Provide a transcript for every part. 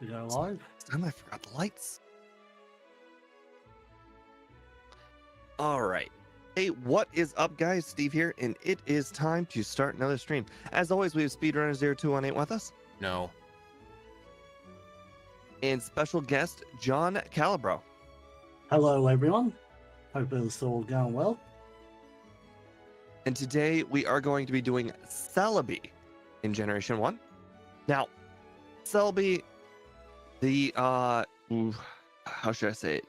We go live. This time I forgot the lights. All right. Hey, what is up, guys? Steve here, and it is time to start another stream. As always, we have Speedrunner 0218 with us. No. And special guest, John Calabro. Hello, everyone. Hope it's all going well. And today we are going to be doing Celebi in Generation 1. Now, Celebi, the, how should I say it?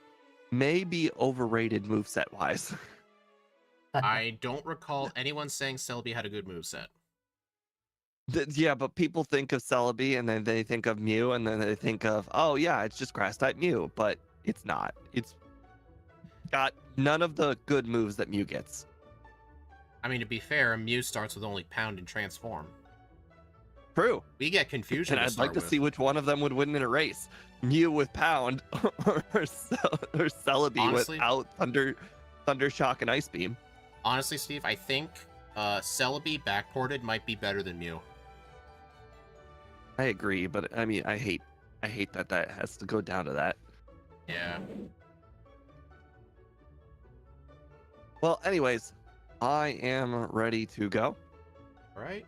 May be overrated moveset-wise. I don't recall anyone saying Celebi had a good moveset. Yeah, but people think of Celebi and then they think of Mew and then they think of, oh yeah, it's just grass type Mew, but it's not. It's got none of the good moves that Mew gets. I mean, to be fair, Mew starts with only Pound and Transform. True. We get confusion. And I'd like to see which one of them would win in a race. Mew with Pound or Celebi Honestly, without Thunder Shock and Ice Beam. Honestly, Steve, I think Celebi backported might be better than Mew. I agree, but I mean, I hate that has to go down to that. Yeah. Well, anyways, I am ready to go. All right.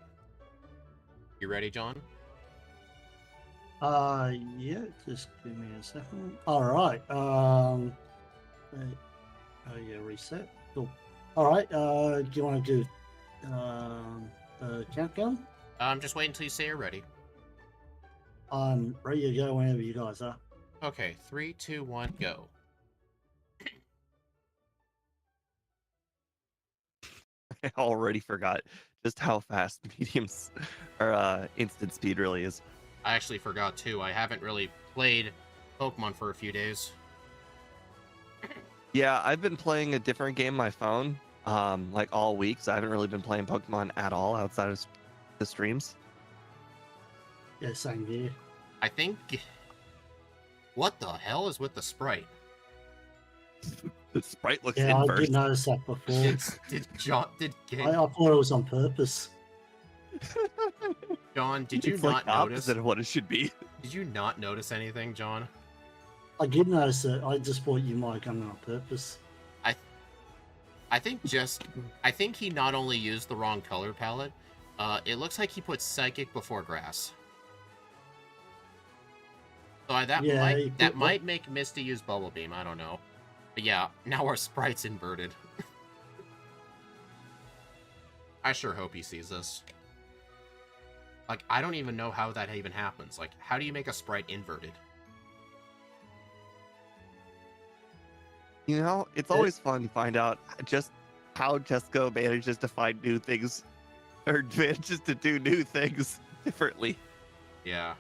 You ready, John? Yeah, just give me a second. All right. Oh yeah, reset. Cool. All right. Do you want to do countdown? Just wait until you say you're ready. I'm ready to go whenever you guys are. Okay, 3, 2, 1, go. I already forgot just how fast mediums or instant speed really is. I actually forgot too. I haven't really played Pokemon for a few days. Yeah, I've been playing a different game on my phone, like all week, so I haven't really been playing Pokemon at all outside of the streams. Yeah, same here. I think... What the hell is with the sprite? The sprite looks Yeah, inverse. I did notice that before. Did John... I thought it was on purpose. John, did you It's not like the notice? opposite of what it should be. Did you not notice anything, John? I did notice it. I just thought you might have done it on purpose. I think he not only used the wrong color palette, it looks like he put Psychic before Grass. So that might make Misty use Bubble Beam, I don't know. But yeah, now our sprite's inverted. I sure hope he sees this. Like, I don't even know how that even happens. Like, how do you make a sprite inverted? You know, it's always fun to find out just how Jesco manages to find new things or manages to do new things differently. Yeah.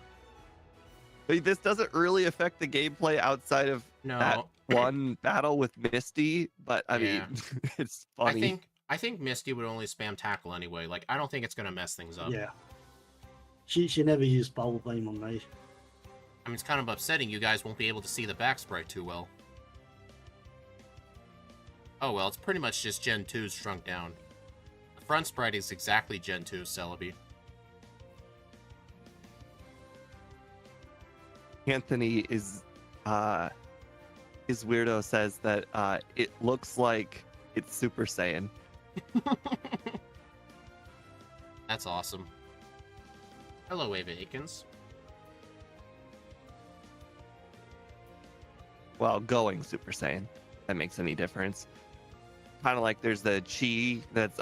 But this doesn't really affect the gameplay outside of that one battle with Misty, but I mean, it's funny. I think Misty would only spam tackle anyway. Like, I don't think it's gonna mess things up. Yeah. She never used Bubble Beam on me. I mean, it's kind of upsetting you guys won't be able to see the back sprite too well. Oh well, it's pretty much just Gen 2's shrunk down. The front sprite is exactly Gen 2's Celebi. Anthony is his weirdo says that it looks like it's Super Saiyan. That's awesome. Hello, Ava Akins. Well, going Super Saiyan. If that makes any difference. Kind of like there's the chi that's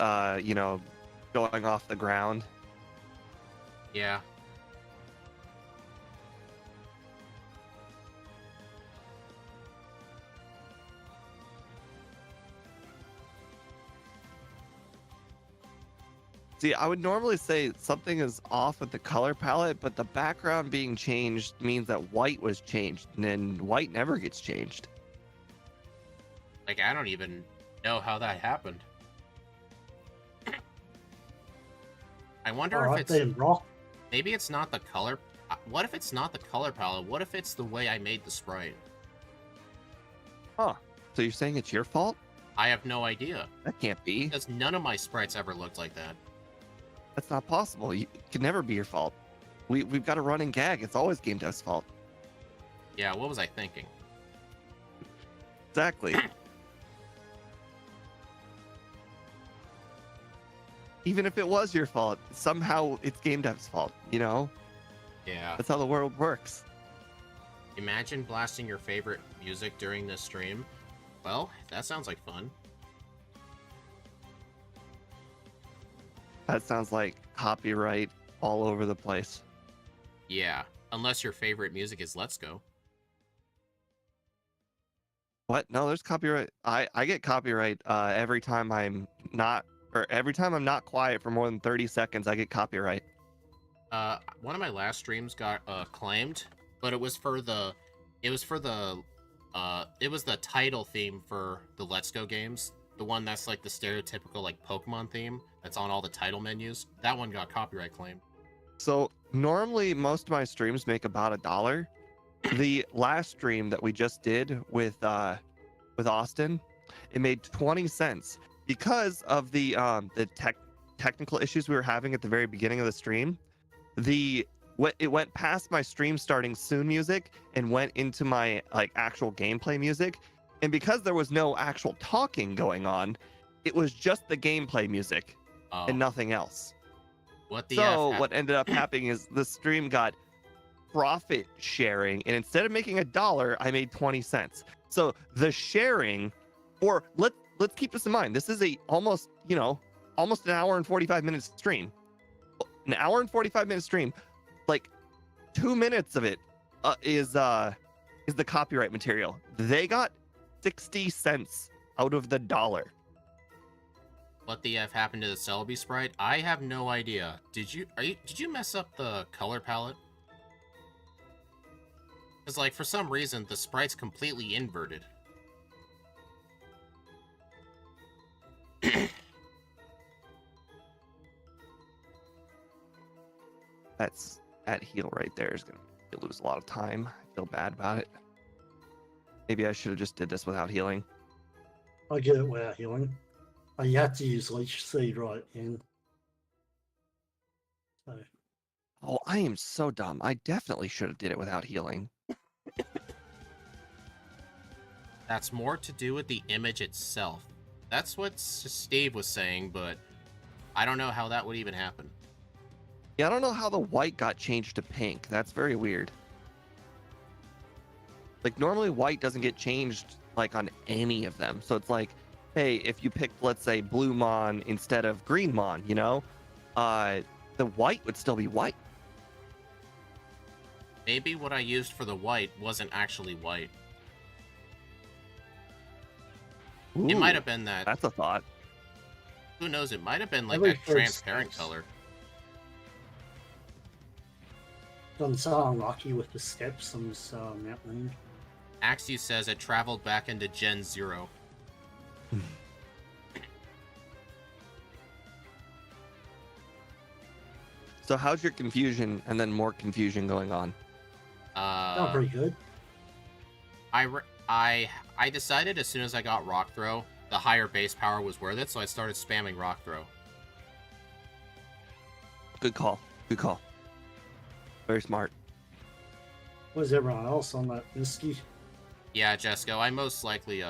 you know, going off the ground. Yeah. See, I would normally say something is off with the color palette, but the background being changed means that white was changed, and then white never gets changed. Like, I don't even know how that happened. I wonder if it's... Maybe it's not the color... What if it's not the color palette? What if it's the way I made the sprite? Huh. So you're saying it's your fault? I have no idea. That can't be. Because none of my sprites ever looked like that. That's not possible. It can never be your fault. We've got a running gag. It's always Game Dev's fault. Yeah, what was I thinking? Exactly. Even if it was your fault, somehow it's game dev's fault, you know? Yeah. That's how the world works. Imagine blasting your favorite music during this stream. Well, that sounds like fun. That sounds like copyright all over the place. Yeah, unless your favorite music is Let's Go. What? No, there's copyright. I get copyright every time I'm not, or every time I'm not quiet for more than 30 seconds, I get copyright. One of my last streams got claimed, but it was the title theme for the Let's Go games. The one that's like the stereotypical like Pokemon theme that's on all the title menus. That one got copyright claimed. So normally most of my streams make about $1. The last stream that we just did with Austin, it made 20 cents because of the technical issues we were having at the very beginning of the stream. It went past my stream starting soon music and went into my like actual gameplay music, and because there was no actual talking going on, it was just the gameplay music and nothing else. What ended up happening is the stream got profit sharing, and instead of making $1, I made 20 cents. So the sharing, or let's keep this in mind. This is almost an hour and 45 minute stream. An hour and 45 minute stream, like 2 minutes of it is the copyright material. They got 60 cents out of the $1. What the F happened to the Celebi sprite? I have no idea. Did you mess up the color palette? Because, like, for some reason, the sprite's completely inverted. That heal right there is going to lose a lot of time. I feel bad about it. Maybe I should have just did this without healing. I get it without healing. You have to use Leech Seed right in. So. Oh, I am so dumb. I definitely should have did it without healing. That's more to do with the image itself. That's what Steve was saying, but I don't know how that would even happen. Yeah, I don't know how the white got changed to pink. That's very weird. Like, normally white doesn't get changed, like, on any of them. So it's like, hey, if you picked, let's say, blue Mon instead of green Mon, you know? The white would still be white. Maybe what I used for the white wasn't actually white. Ooh, it might have been that. That's a thought. Who knows? It might have been like a transparent color. I'm so unlucky with the steps on this mountain. Axie says it traveled back into Gen 0. So how's your confusion and then more confusion going on? Not pretty good. I decided as soon as I got Rock Throw, the higher base power was worth it, so I started spamming Rock Throw. Good call. Good call. Very smart. Was everyone else on that Misty? Yeah, Jesco, I most likely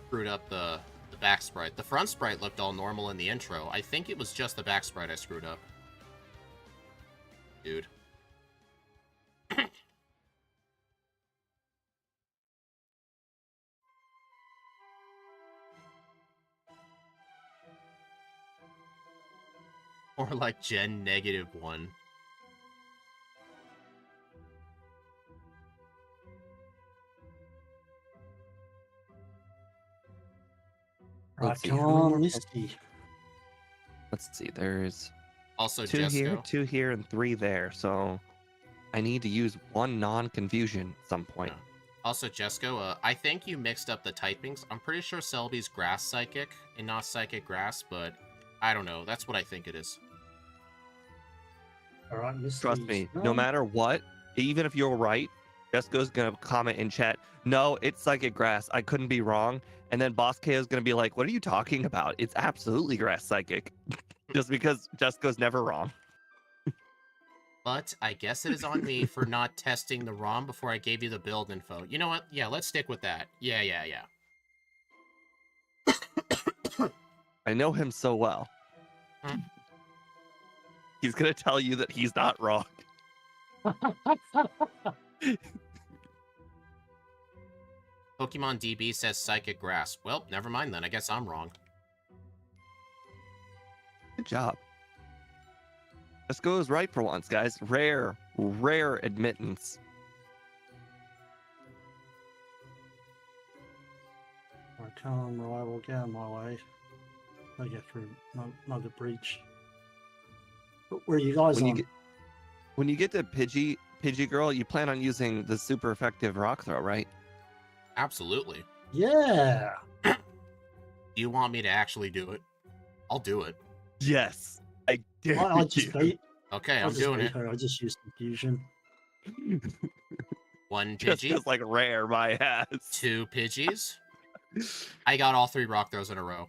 screwed up the back sprite. The front sprite looked all normal in the intro. I think it was just the back sprite I screwed up. Dude. Or like Gen -1. Right, come on, Misty. Let's see. There's also 2 Jesco. here, 2 here, and 3 there. So I need to use 1 non-confusion at some point. Yeah. Also, Jesco, I think you mixed up the typings. I'm pretty sure Celebi's Grass Psychic and not Psychic Grass, but I don't know. That's what I think it is. All right, Misty. Trust me, no matter what, even if you're right, Jesco's going to comment in chat, no, it's Psychic Grass. I couldn't be wrong. And then Boss KO is going to be like, what are you talking about? It's absolutely Grass Psychic. Just because Jesco's never wrong. But I guess it is on me for not testing the ROM before I gave you the build info. You know what? Yeah, let's stick with that. Yeah. I know him so well. He's gonna tell you that he's not wrong. Pokemon DB says Psychic Grass. Well, never mind then. I guess I'm wrong. Good job. This goes right for once, guys. Rare admittance. I can't rival get out of my way. I get through Nugget Breach. But where are you guys on? When you get to Pidgey Girl, you plan on using the super effective rock throw, right? Absolutely. Yeah. Do you want me to actually do it? I'll do it. Yes. I dare I just bait. Okay, I'm doing it. I just use confusion. 1 Just Pidgey. like rare, my ass. 2 Pidgeys. I got all 3 rock throws in a row.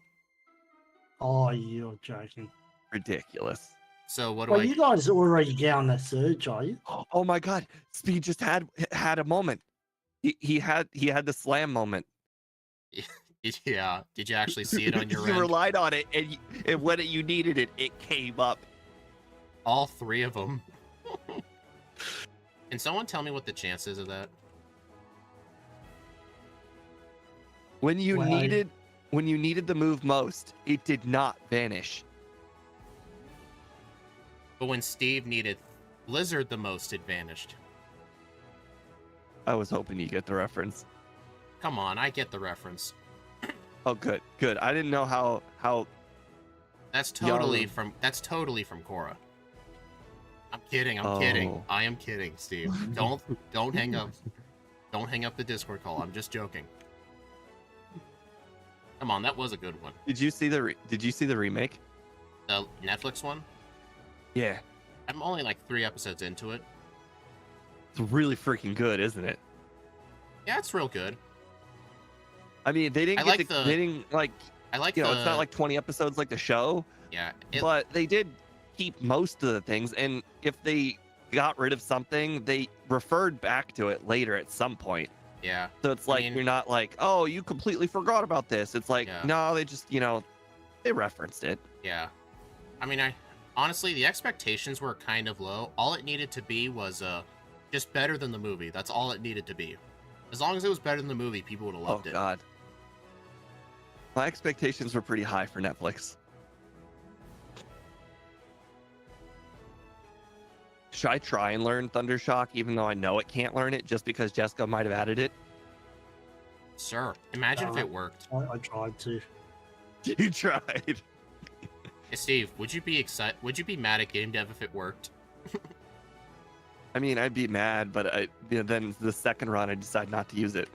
Oh, you're joking. Ridiculous. So what do Well, I... you guys already down that surge, are you? Oh my God! Speed just had a moment. He had the slam moment. Yeah. Did you actually see it on your You end? relied on it, and when you needed it, it came up. All 3 of them. Can someone tell me what the chances of that? When you needed the move most, it did not vanish. But when Steve needed Blizzard the most, it vanished. I was hoping you get the reference. Come on, I get the reference. Oh, good. I didn't know how. That's totally from Korra. I'm kidding. I am kidding, Steve. Don't hang up. Don't hang up the Discord call. I'm just joking. Come on, that was a good one. Did you see the remake? The Netflix one? Yeah. I'm only like 3 episodes into it. It's really freaking good, isn't it? Yeah, it's real good. I mean, they didn't I like it's not like 20 episodes like the show. Yeah. But they did keep most of the things, and if they got rid of something, they referred back to it later at some point. Yeah. So it's like, you're not like, oh, you completely forgot about this. It's like, no, they just, they referenced it. Yeah. I mean, honestly, the expectations were kind of low. All it needed to be was just better than the movie. That's all it needed to be. As long as it was better than the movie, people would have loved it. Oh, God. My expectations were pretty high for Netflix. Should I try and learn Thundershock, even though I know it can't learn it, just because Jessica might have added it? Sure. Imagine if it worked. I tried to. You tried. Hey, Steve, would you be excited? Would you be mad at Game Dev if it worked? I mean, I'd be mad, but then the second run, I decide not to use it.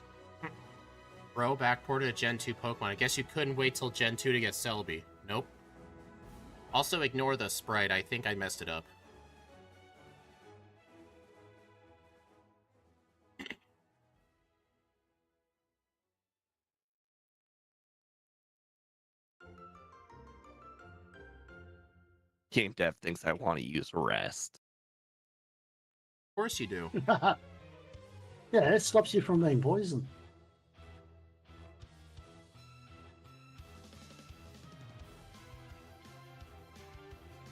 Bro, backported a Gen 2 Pokemon. I guess you couldn't wait till Gen 2 to get Celebi. Nope. Also, ignore the sprite. I think I messed it up. Game Dev thinks I want to use rest. Of course you do. Yeah, it stops you from being poisoned.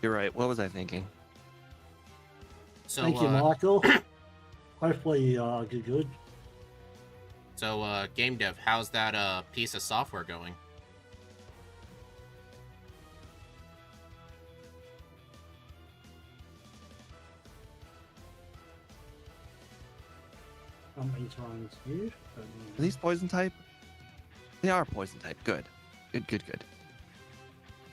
You're right. What was I thinking? So, thank you, Michael. Hopefully, good. So, Game Dev, how's that piece of software going? How many times you? Are these poison type? They are poison type. Good.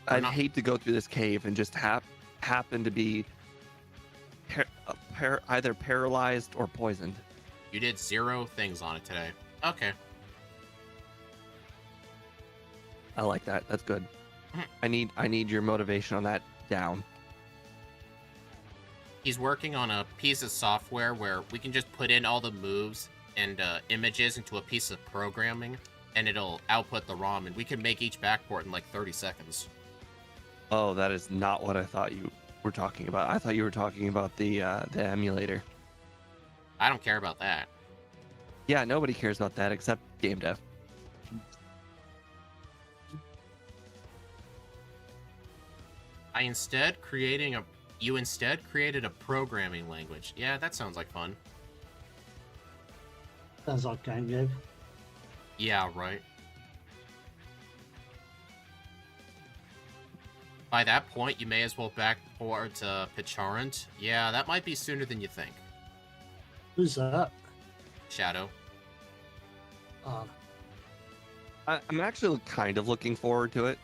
I'd hate to go through this cave and just happen to be either paralyzed or poisoned. You did 0 things on it today. Okay. I like that. That's good. I need your motivation on that down. He's working on a piece of software where we can just put in all the moves and images into a piece of programming, and it'll output the ROM, and we can make each backport in like 30 seconds. Oh, that is not what I thought you were talking about. I thought you were talking about the emulator. I don't care about that. Yeah, nobody cares about that except game dev. You instead created a programming language. Yeah, that sounds like fun. Sounds like game dev. Yeah, right. By that point, you may as well backport to Picharant. Yeah, that might be sooner than you think. Who's that? Shadow. I'm actually kind of looking forward to it.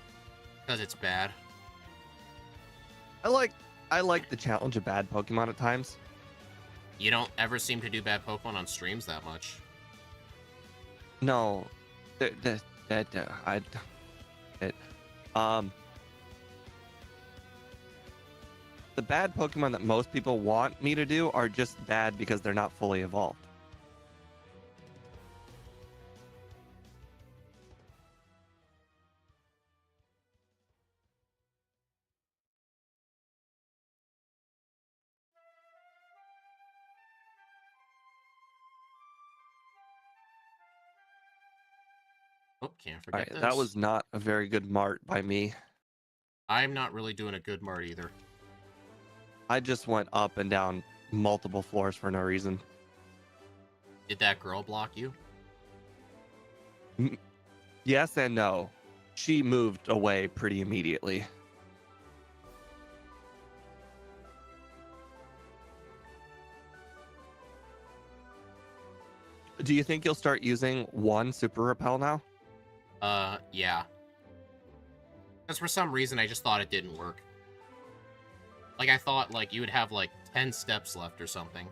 Because it's bad. I like the challenge of bad Pokemon at times. You don't ever seem to do bad Pokemon on streams that much. No, the bad Pokemon that most people want me to do are just bad because they're not fully evolved. Oh, can't All forget right, this. that was not a very good mart by me. I'm not really doing a good mart either. I just went up and down multiple floors for no reason. Did that girl block you? Yes and no. She moved away pretty immediately. Do you think you'll start using one super repel now? Yeah. Because for some reason, I just thought it didn't work. Like, I thought, like, you would have, like, 10 steps left or something.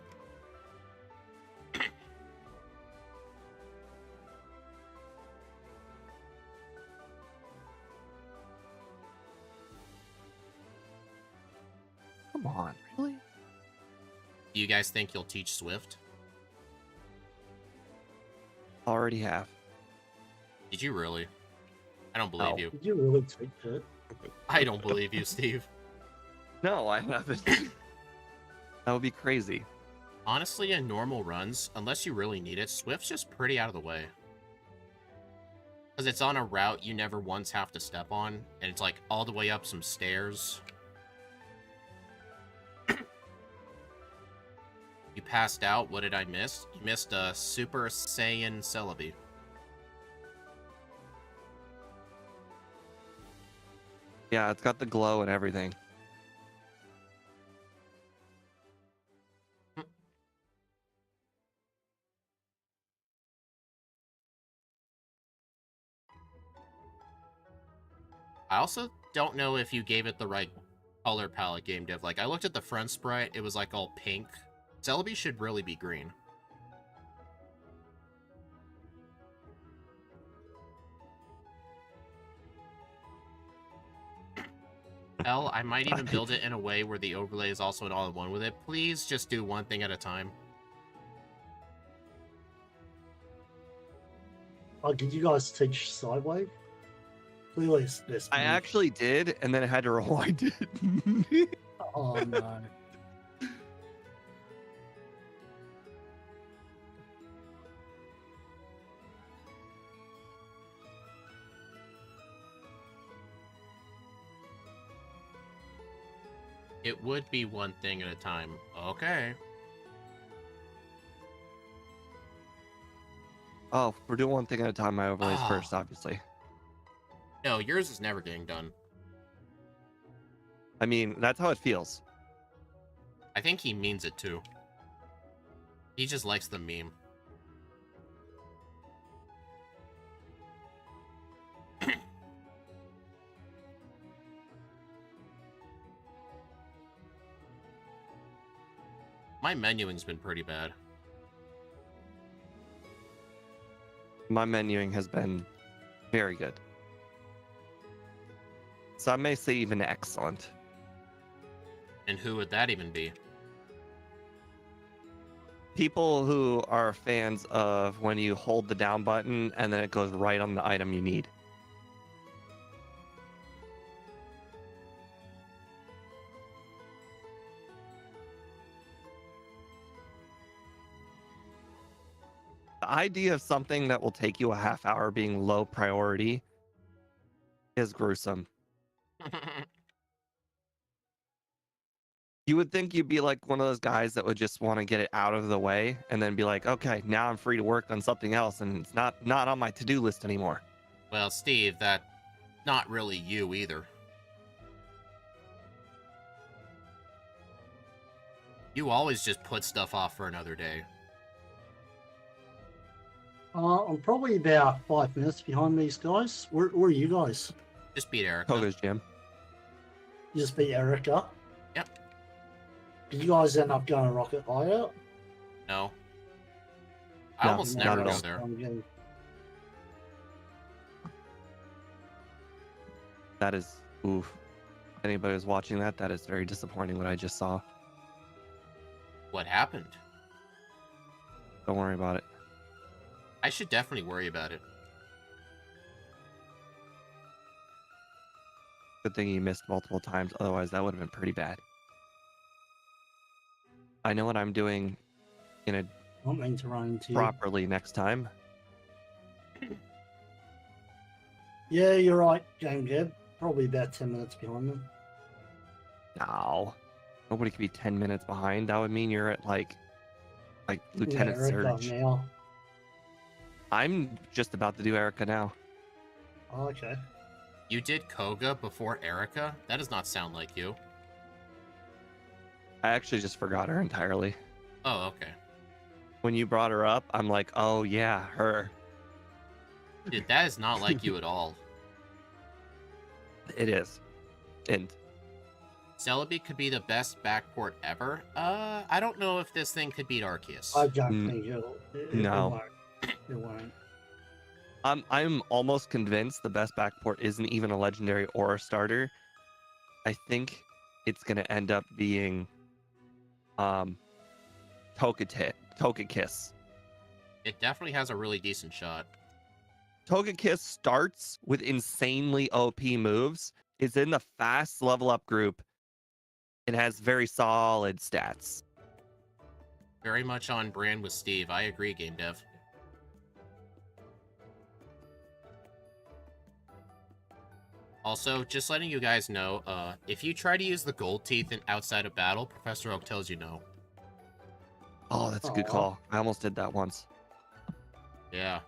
Come on, really? Do you guys think you'll teach Swift? Already have. Did you really? I don't believe No. you. Did you really take it? I don't believe you, Steve. No, I haven't. That would be crazy. Honestly, in normal runs, unless you really need it, Swift's just pretty out of the way. Because it's on a route you never once have to step on, and it's like all the way up some stairs. You passed out. What did I miss? You missed a Super Saiyan Celebi. Yeah, it's got the glow and everything. I also don't know if you gave it the right color palette, game dev. Like, I looked at the front sprite, it was like all pink. Celebi should really be green. Hell, I might even build it in a way where the overlay is also an all-in-one with it. Please just do one thing at a time. Oh, did you guys teach Sidewave? Clearly, this. I actually did, and then I had to rewind it. Oh no. It would be one thing at a time. Okay. Oh, we're doing one thing at a time. My overlays Ah. first, obviously. No, yours is never getting done. I mean, that's how it feels. I think he means it too. He just likes the meme. My menuing's been pretty bad. My menuing has been very good. Some may say even excellent. And who would that even be? People who are fans of when you hold the down button and then it goes right on the item you need. The idea of something that will take you a half hour being low priority is gruesome. You would think you'd be like one of those guys that would just want to get it out of the way and then be like, okay, now I'm free to work on something else and it's not on my to-do list anymore. Well, Steve, that's not really you either. You always just put stuff off for another day. I'm probably about 5 minutes behind these guys. Where are you guys? Just beat Erica. Koga's gym. You just beat Erica? Yep. Did you guys end up going to Rocket Hideout? No. I No, almost not never at go all. there. That is, oof. Anybody who's watching that, that is very disappointing what I just saw. What happened? Don't worry about it. I should definitely worry about it. Good thing you missed multiple times, otherwise that would have been pretty bad. I know what I'm doing in a I don't mean to run into you. properly next time. Yeah, you're right, Game Gab. Probably about 10 minutes behind them. No. Nobody could be 10 minutes behind. That would mean you're at like Lieutenant Yeah, Erica Surge. now. I'm just about to do Erica now. Oh, okay. You did Koga before Erica? That does not sound like you. I actually just forgot her entirely. Oh, okay. When you brought her up, I'm like, oh yeah, her. Dude, that is not like you at all. It is. And Celebi could be the best backport ever. I don't know if this thing could beat Arceus. I don't think it No. won't. It won't. I'm almost convinced the best backport isn't even a legendary or a starter. I think it's gonna end up being Togekiss. It definitely has a really decent shot. Togekiss starts with insanely OP moves. It's in the fast level up group. It has very solid stats. Very much on brand with Steve. I agree, Game Dev. Also, just letting you guys know, if you try to use the gold teeth outside of battle, Professor Oak tells you no. Oh, that's a good Aw. call. I almost did that once. Yeah.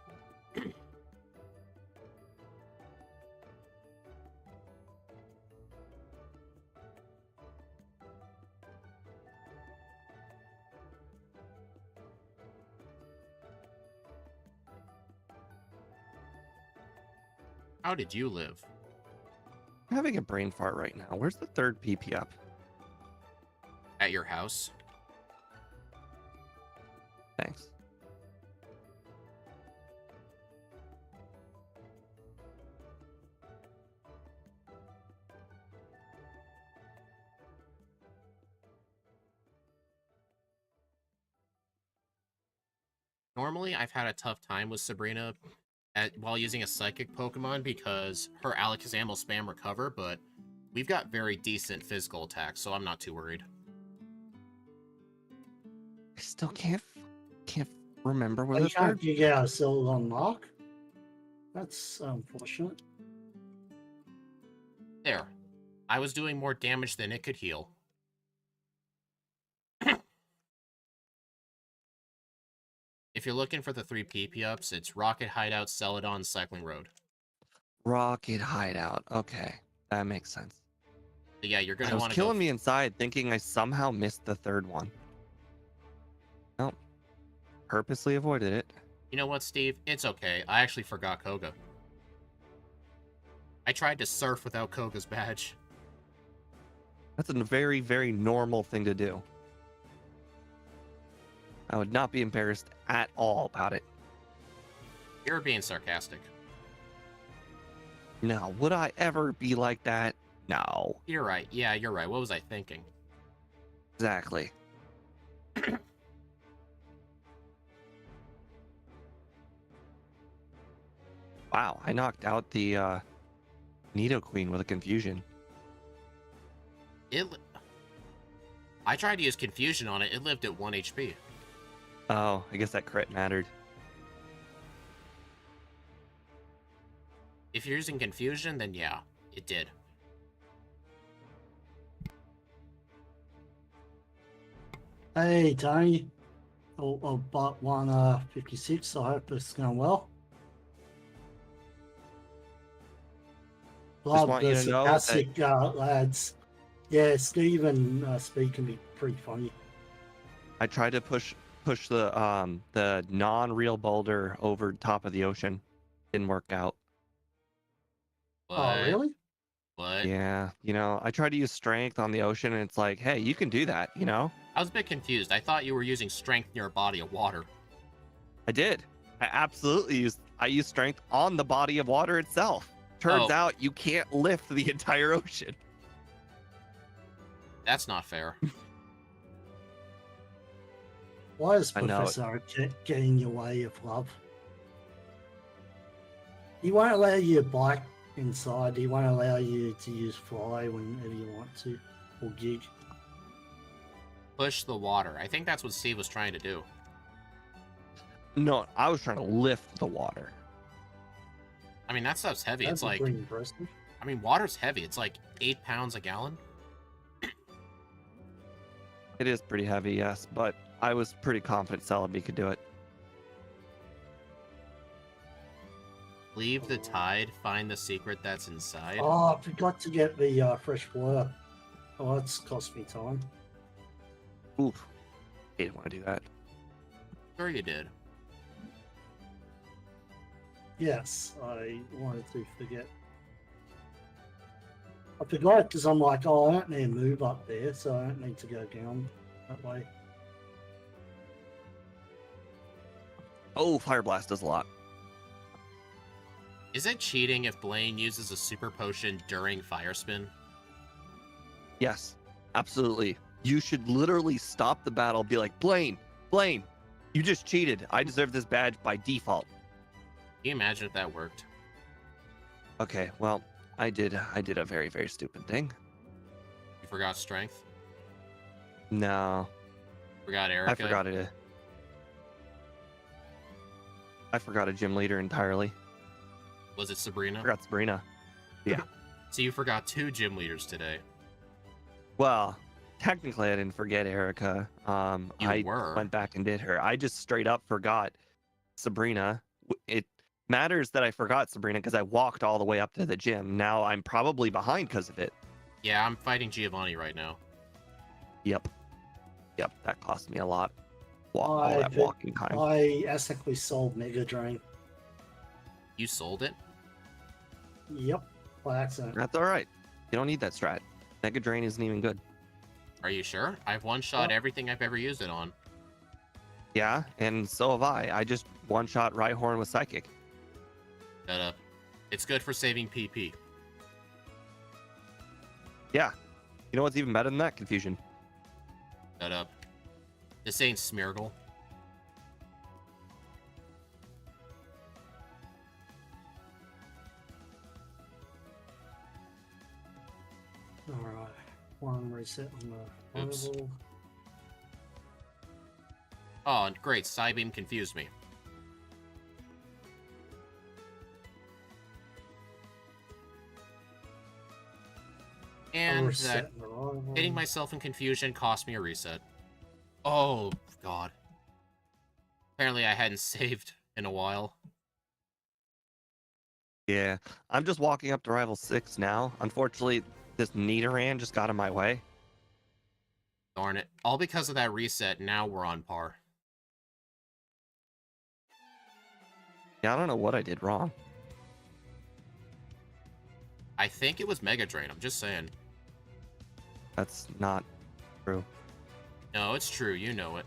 How did you live? I'm having a brain fart right now. Where's the third PP up? At your house? Thanks. Normally, I've had a tough time with Sabrina while using a psychic Pokemon because her Alakazam will spam recover, but we've got very decent physical attacks, so I'm not too worried. I still can't remember where You the can't third. figure out a Celadon mark? That's unfortunate. There. I was doing more damage than it could heal. If you're looking for the 3 PP ups, it's Rocket Hideout, Celadon, Cycling Road. Rocket Hideout. Okay, that makes sense. So yeah, you're It gonna was want to killing me inside, thinking I somehow missed the third one. Nope. Purposely avoided it. You know what, Steve? It's okay. I actually forgot Koga. I tried to surf without Koga's badge. That's a very, very normal thing to do. I would not be embarrassed at all about it. You're being sarcastic. No, would I ever be like that? No. You're right. Yeah, you're right. What was I thinking? Exactly. Wow, I knocked out the Nidoqueen with a confusion. I tried to use Confusion on it. It lived at 1 HP. Oh, I guess that crit mattered. If you're using confusion, then yeah, it did. Hey, Tony. Oh, bought one 56. I hope it's going well. Just Blood want you to versus know that acid, lads. Yeah, Steve and Speed can be pretty funny. I tried to push the non-real boulder over top of the ocean. Didn't work out. Oh, What? really? What? Yeah, I tried to use strength on the ocean, and it's like, hey, you can do that, I was a bit confused. I thought you were using strength near a body of water. I did. I used strength on the body of water itself. Turns Oh. out you can't lift the entire ocean. That's not fair. Why is I know. Professor getting in your way of love? He won't allow you to bike inside. He won't allow you to use fly whenever you want to, or gig. Push the water. I think that's what Steve was trying to do. No, I was trying to lift the water. I mean, that stuff's heavy. That's It's like, pretty impressive. I mean, water's heavy. It's like 8 pounds a gallon. It is pretty heavy, yes, but I was pretty confident Celebi could do it. Leave the tide, find the secret that's inside. Oh, I forgot to get the fresh water. Oh, that's cost me time. Oof. I didn't want to do that. Sure you did. Yes, I wanted to forget. I forgot because I'm like, oh, I don't need to move up there, so I don't need to go down that way. Oh, Fire Blast does a lot. Is it cheating if Blaine uses a super potion during fire spin? Yes, absolutely. You should literally stop the battle, be like, Blaine, you just cheated. I deserve this badge by default. Can you imagine if that worked? Okay, well, I did a very, very stupid thing. You forgot strength? No, Forgot Erica? I forgot a gym leader entirely. Was it Sabrina? I forgot Sabrina. Yeah. So you forgot 2 gym leaders today. Well, technically I didn't forget Erica. I went back and did her. I just straight up forgot Sabrina. It matters that I forgot Sabrina because I walked all the way up to the gym. Now I'm probably behind because of it. Yeah, I'm fighting Giovanni right now. Yep, that cost me a lot. All that walking time. I ethically sold Mega Drain. You sold it? Yep, by accident. That's all right. You don't need that strat. Mega Drain isn't even good. Are you sure? I've one-shot everything I've ever used it on. Yeah, and so have I. I just one-shot Rhyhorn with Psychic. Shut up. It's good for saving PP. Yeah. You know what's even better than that? Confusion. Shut up. This ain't Smeargle. Alright, one reset on the Oops. oval. Oh, and great. Psybeam confused me. And that Reset on the oval. hitting myself in confusion cost me a reset. Oh, God. Apparently I hadn't saved in a while. Yeah. I'm just walking up to Rival 6 now. Unfortunately, this Nidoran just got in my way. Darn it. All because of that reset, now we're on par. Yeah, I don't know what I did wrong. I think it was Mega Drain, I'm just saying. That's not true. No, it's true, you know it.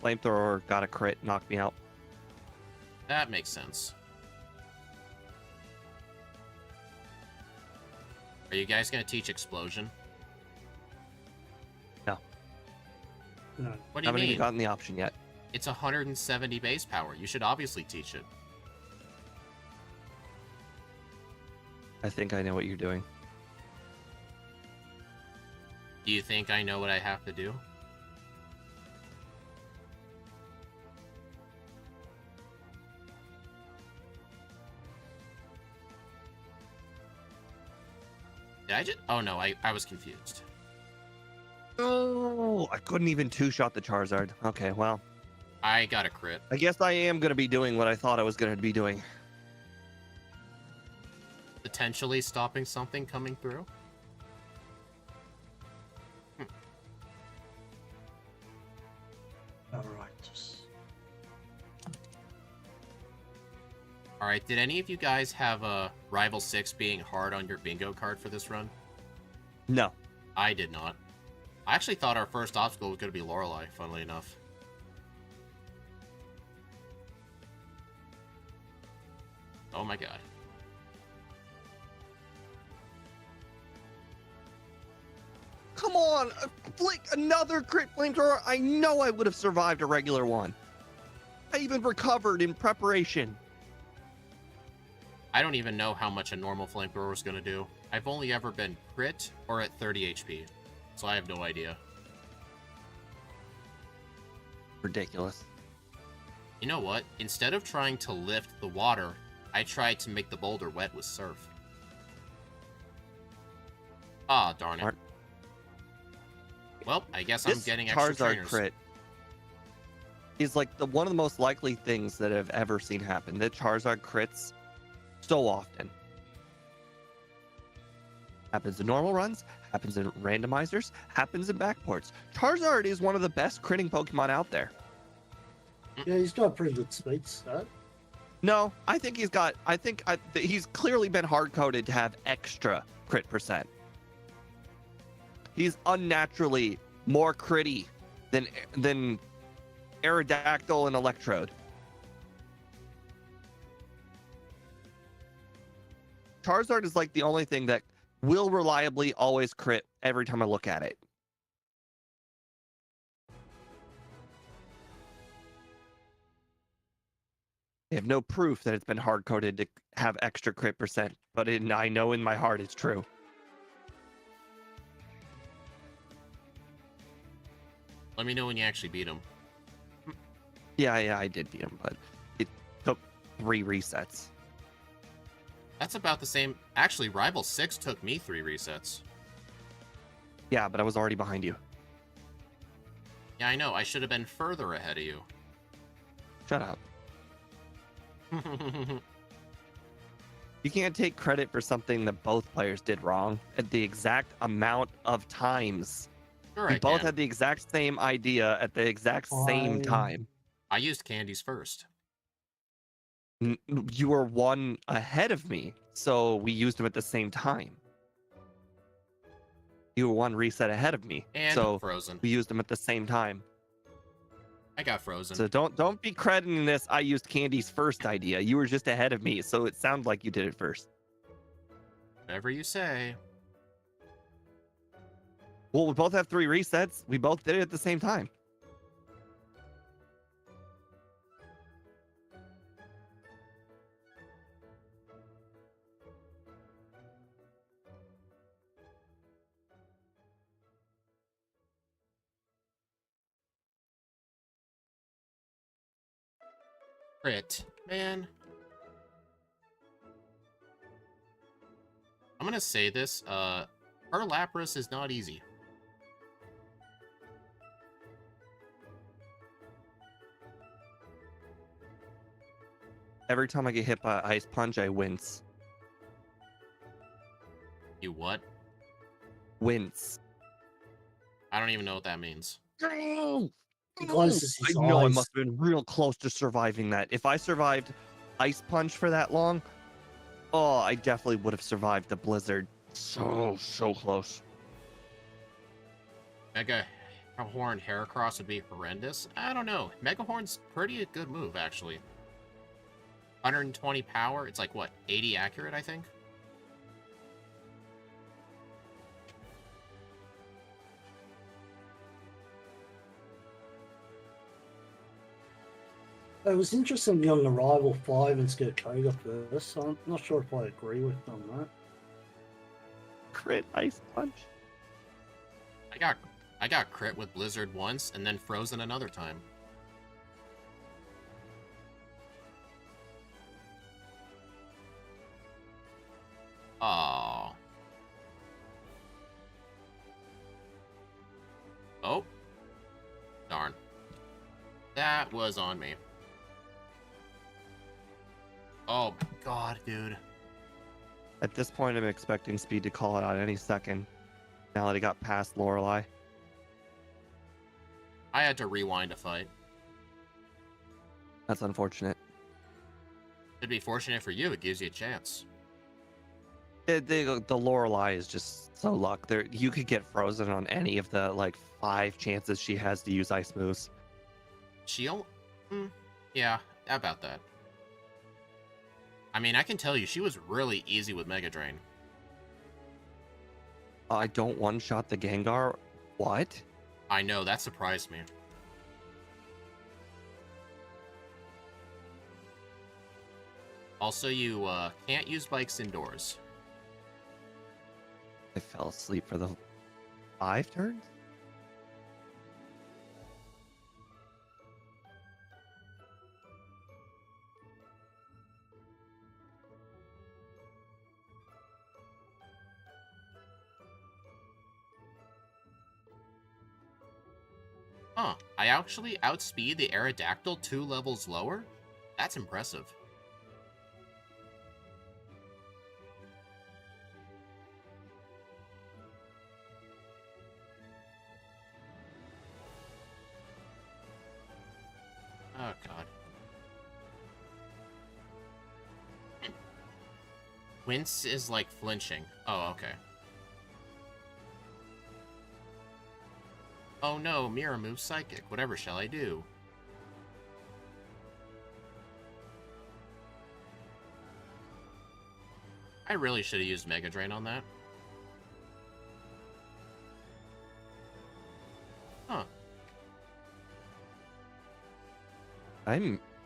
Flamethrower got a crit, knocked me out. That makes sense. Are you guys gonna teach Explosion? No. No. What do you Haven't mean? even gotten the option yet. It's 170 base power. You should obviously teach it. I think I know what you're doing. Do you think I know what I have to do? Did I just... Oh, no, I was confused. Oh, I couldn't even two-shot the Charizard. Okay, well, I got a crit. I guess I am going to be doing what I thought I was going to be doing. Potentially stopping something coming through. All right. Just... All right, did any of you guys have a Rival 6 being hard on your bingo card for this run? No. I did not. I actually thought our first obstacle was going to be Lorelei, funnily enough. Oh my god. Come on, another crit flamethrower. I know I would have survived a regular one. I even recovered in preparation. I don't even know how much a normal flamethrower is going to do. I've only ever been crit or at 30 HP, so I have no idea. Ridiculous. You know what? Instead of trying to lift the water, I tried to make the boulder wet with surf. Ah, darn it. Well, I guess I'm getting extra Charizard trainers. crit is like one of the most likely things that I've ever seen happen. The Charizard crits so often. Happens in normal runs, happens in randomizers, happens in backports. Charizard is one of the best critting Pokemon out there. Yeah, he's got a pretty good speed stat. No, I think he's clearly been hard-coded to have extra crit percent. He's unnaturally more critty than Aerodactyl and Electrode. Charizard is like the only thing that will reliably always crit every time I look at it. I have no proof that it's been hard-coded to have extra crit percent, but I know in my heart it's true. Let me know when you actually beat him. Yeah, I did beat him, but it took 3 resets. That's about the same. Actually, Rival 6 took me 3 resets. Yeah, but I was already behind you. Yeah, I know. I should have been further ahead of you. Shut up. You can't take credit for something that both players did wrong at the exact amount of times. Sure, We I both can. had the exact same idea at the exact same time. I used candies first. You were 1 ahead of me, so we used them at the same time. You were 1 reset ahead of me, And so frozen. we used them at the same time. I got frozen. So don't be crediting this. I used Candy's first idea. You were just ahead of me, so it sounds like you did it first. Whatever you say. Well, we both have 3 resets. We both did it at the same time. Crit. Man. I'm gonna say this. Her Lapras is not easy. Every time I get hit by Ice Punch, I wince. You what? Wince. I don't even know what that means. He closes I his know I eyes. must have been real close to surviving that. If I survived Ice Punch for that long, oh, I definitely would have survived the Blizzard. So close. Mega Horn Heracross would be horrendous. I don't know. Mega Horn's pretty a good move, actually. 120 power. It's like, what, 80 accurate, I think? It was interesting to be on the Rival 5 instead of Koga first. So I'm not sure if I agree with on that. crit ice punch. I got crit with Blizzard once and then frozen another time. Oh. Oh. Darn. That was on me. Oh my god, dude. At this point, I'm expecting Speed to call it out any second. Now that he got past Lorelei. I had to rewind a fight. That's unfortunate. It'd be fortunate for you, it gives you a chance. The Lorelei is just so luck. There, you could get frozen on any of the like 5 chances she has to use ice moves. She'll... yeah, about that. I mean, I can tell you, she was really easy with Mega Drain. I don't one-shot the Gengar. What? I know, that surprised me. Also, you can't use bikes indoors. I fell asleep for the 5 turns? Huh, I actually outspeed the Aerodactyl 2 levels lower? That's impressive. Oh, God. Wince is like flinching. Oh, okay. Oh no, Mirror moves Psychic. Whatever shall I do? I really should have used Mega Drain on that. Huh.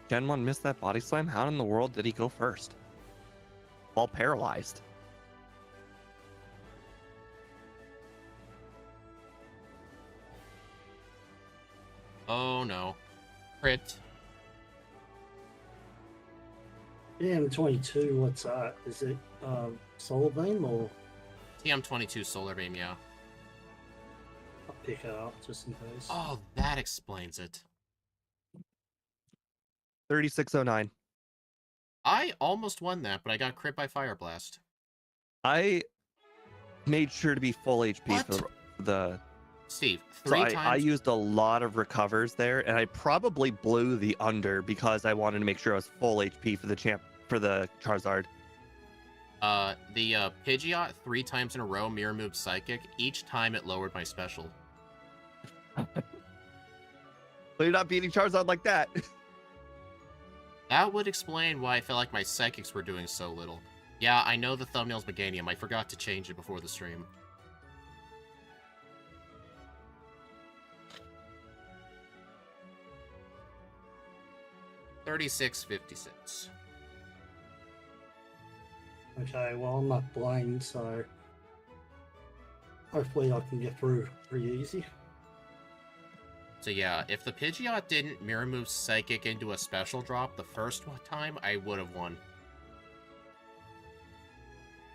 Gen 1 missed that body slam. How in the world did he go first? While paralyzed. Oh no. Crit. TM22, what's that? Is it Solar Beam or TM22 Solar Beam, yeah. I'll pick it up just in case? Oh, that explains it. 3609. I almost won that, but I got crit by Fire Blast. I made sure to be full HP What? for the... Steve, So three I times. used a lot of recovers there, and I probably blew the under because I wanted to make sure I was full HP for the Charizard. The Pidgeot 3 times in a row mirror moved Psychic. Each time it lowered my special. But you're not beating Charizard like that. That would explain why I felt like my Psychics were doing so little. Yeah, I know the thumbnail's Meganium. I forgot to change it before the stream. $36.56. Okay, well, I'm not blind, so hopefully I can get through pretty easy. So yeah, if the Pidgeot didn't mirror move Psychic into a special drop the first time, I would have won.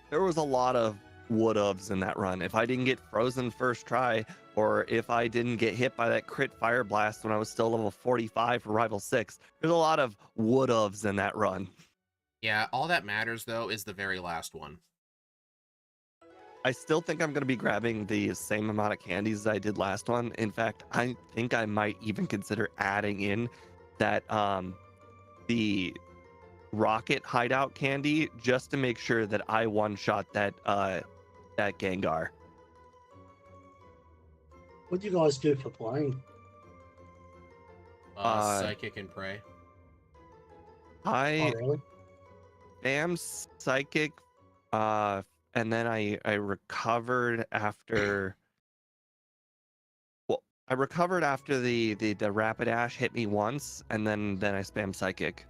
There was a lot of would-ofs in that run. If I didn't get frozen first try, or if I didn't get hit by that crit Fire Blast when I was still level 45 for Rival 6, there's a lot of would-ofs in that run. Yeah, all that matters, though, is the very last one. I still think I'm going to be grabbing the same amount of candies as I did last one. In fact, I think I might even consider adding in that the rocket hideout candy just to make sure that I one-shot that Gengar. What do you guys do for playing? Psychic and Prey. I Oh, really? am Psychic, and then I recovered after. Well, I recovered after the Rapidash hit me once, and then I spam Psychic.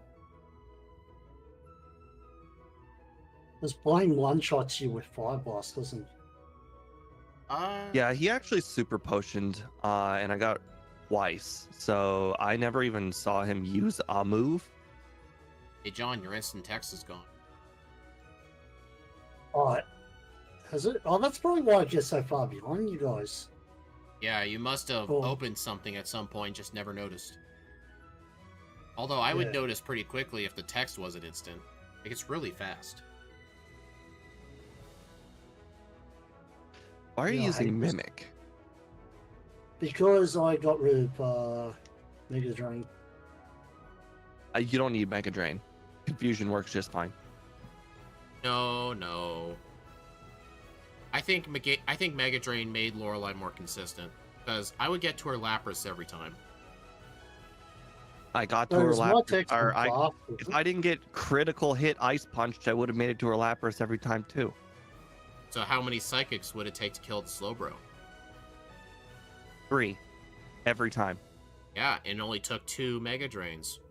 Because Blaine one-shots you with Fire Blast, doesn't Yeah, he actually super potioned, and I got twice. So I never even saw him use a move. Hey, John, your instant text is gone. Alright. Has it? Oh, that's probably why I get so far behind you guys. Yeah, you must have Oh. opened something at some point, just never noticed. Although I would Yeah. notice pretty quickly if the text wasn't instant. Like, it's really fast. Why are you Yeah, I using hate this. Mimic? Because I got rid of Mega Drain. You don't need Mega Drain. Confusion works just fine. No. I think Mega Drain made Lorelei more consistent, because I would get to her Lapras every time. I got to That her was my Lapras. text Or from Bart, if I didn't get critical hit Ice Punched, I would have made it to her Lapras every time too. So how many Psychics would it take to kill the Slowbro? 3. Every time. Yeah, and it only took 2 Mega Drains.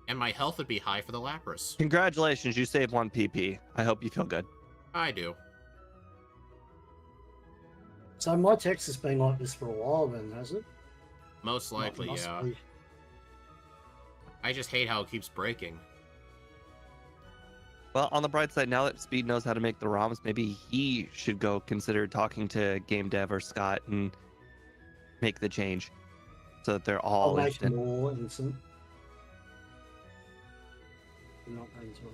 And my health would be high for the Lapras. Congratulations, you saved 1 PP. I hope you feel good. I do. So my text has been like this for a while then, has it? Most likely, Must yeah. be. I just hate how it keeps breaking. Well, on the bright side, now that Speed knows how to make the ROMs, maybe he should go consider talking to game dev or Scott and make the change so that they're I'll all make instant. more instant. Not instant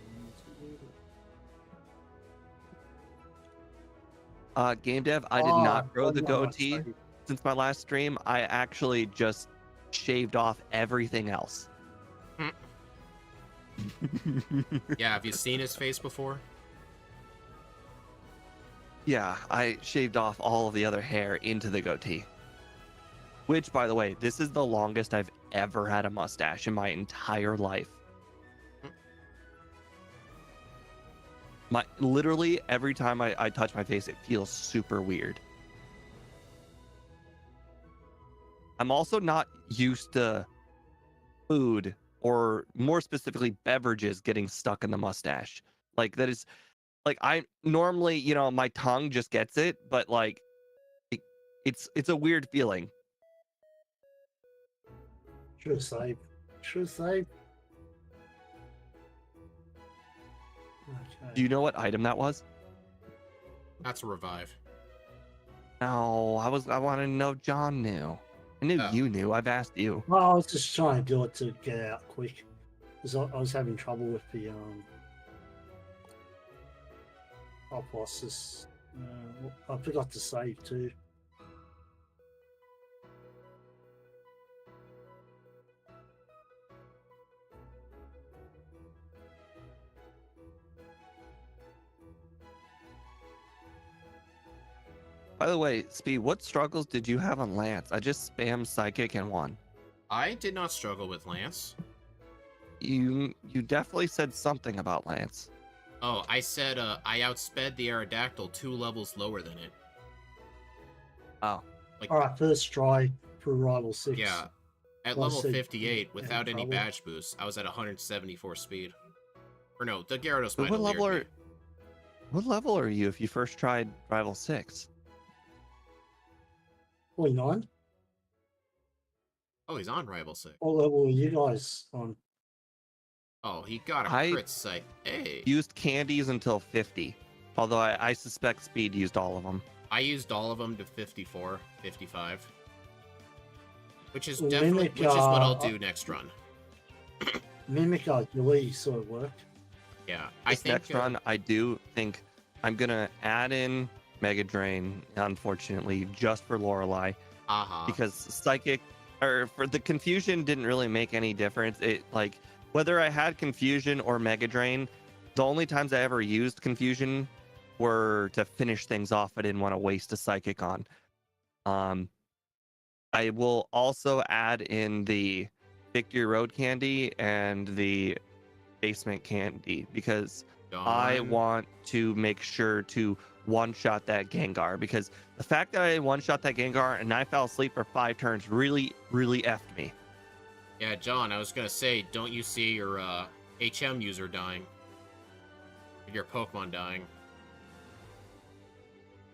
either. Game dev, I did not grow the no, goatee sorry. since my last stream. I actually just shaved off everything else. Yeah, have you seen his face before? Yeah, I shaved off all of the other hair into the goatee. Which, by the way, this is the longest I've ever had a mustache in my entire life. Literally every time I touch my face, it feels super weird. I'm also not used to food, or more specifically beverages, getting stuck in the mustache. Like that is like I normally, my tongue just gets it, but like it's a weird feeling. Should save. Should save. Okay. Do you know what item that was? That's a revive. No, I wanted to know if John knew. I knew Oh. you knew. I've asked you. Well, I was just trying to do it to get out quick. Because I was having trouble with the bosses. I forgot to save too. By the way, Speed, what struggles did you have on Lance? I just spammed Psychic and won. I did not struggle with Lance. You definitely said something about Lance. Oh, I said I outsped the Aerodactyl 2 levels lower than it. Oh. Like, Alright, first try for Rival 6. yeah. At Well, level so 58, you without had any trouble? badge boost, I was at 174 speed. Or no, the Gyarados But might what have level leered me. what level are you if you first tried Rival 6? 49? Oh, he's on Rival 6. What level are you guys on? Oh, he got a I crit sight. Hey. used candies until 50. Although I suspect Speed used all of them. I used all of them to 54, 55. Which is Well, definitely Mimic, which is what I'll do next run. Mimic really sort of work. Yeah, I This think next run, I do think I'm gonna add in Mega Drain, unfortunately, just for Lorelei, because Psychic, or for the Confusion, didn't really make any difference. It like whether I had Confusion or Mega Drain, the only times I ever used Confusion were to finish things off. I didn't want to waste a Psychic on. I will also add in the Victory Road candy and the basement candy because I Dawn. want to make sure to one-shot that Gengar, because the fact that I one-shot that Gengar and I fell asleep for 5 turns really effed me. Yeah, John, I was gonna say, don't you see your HM user dying? Your Pokemon dying.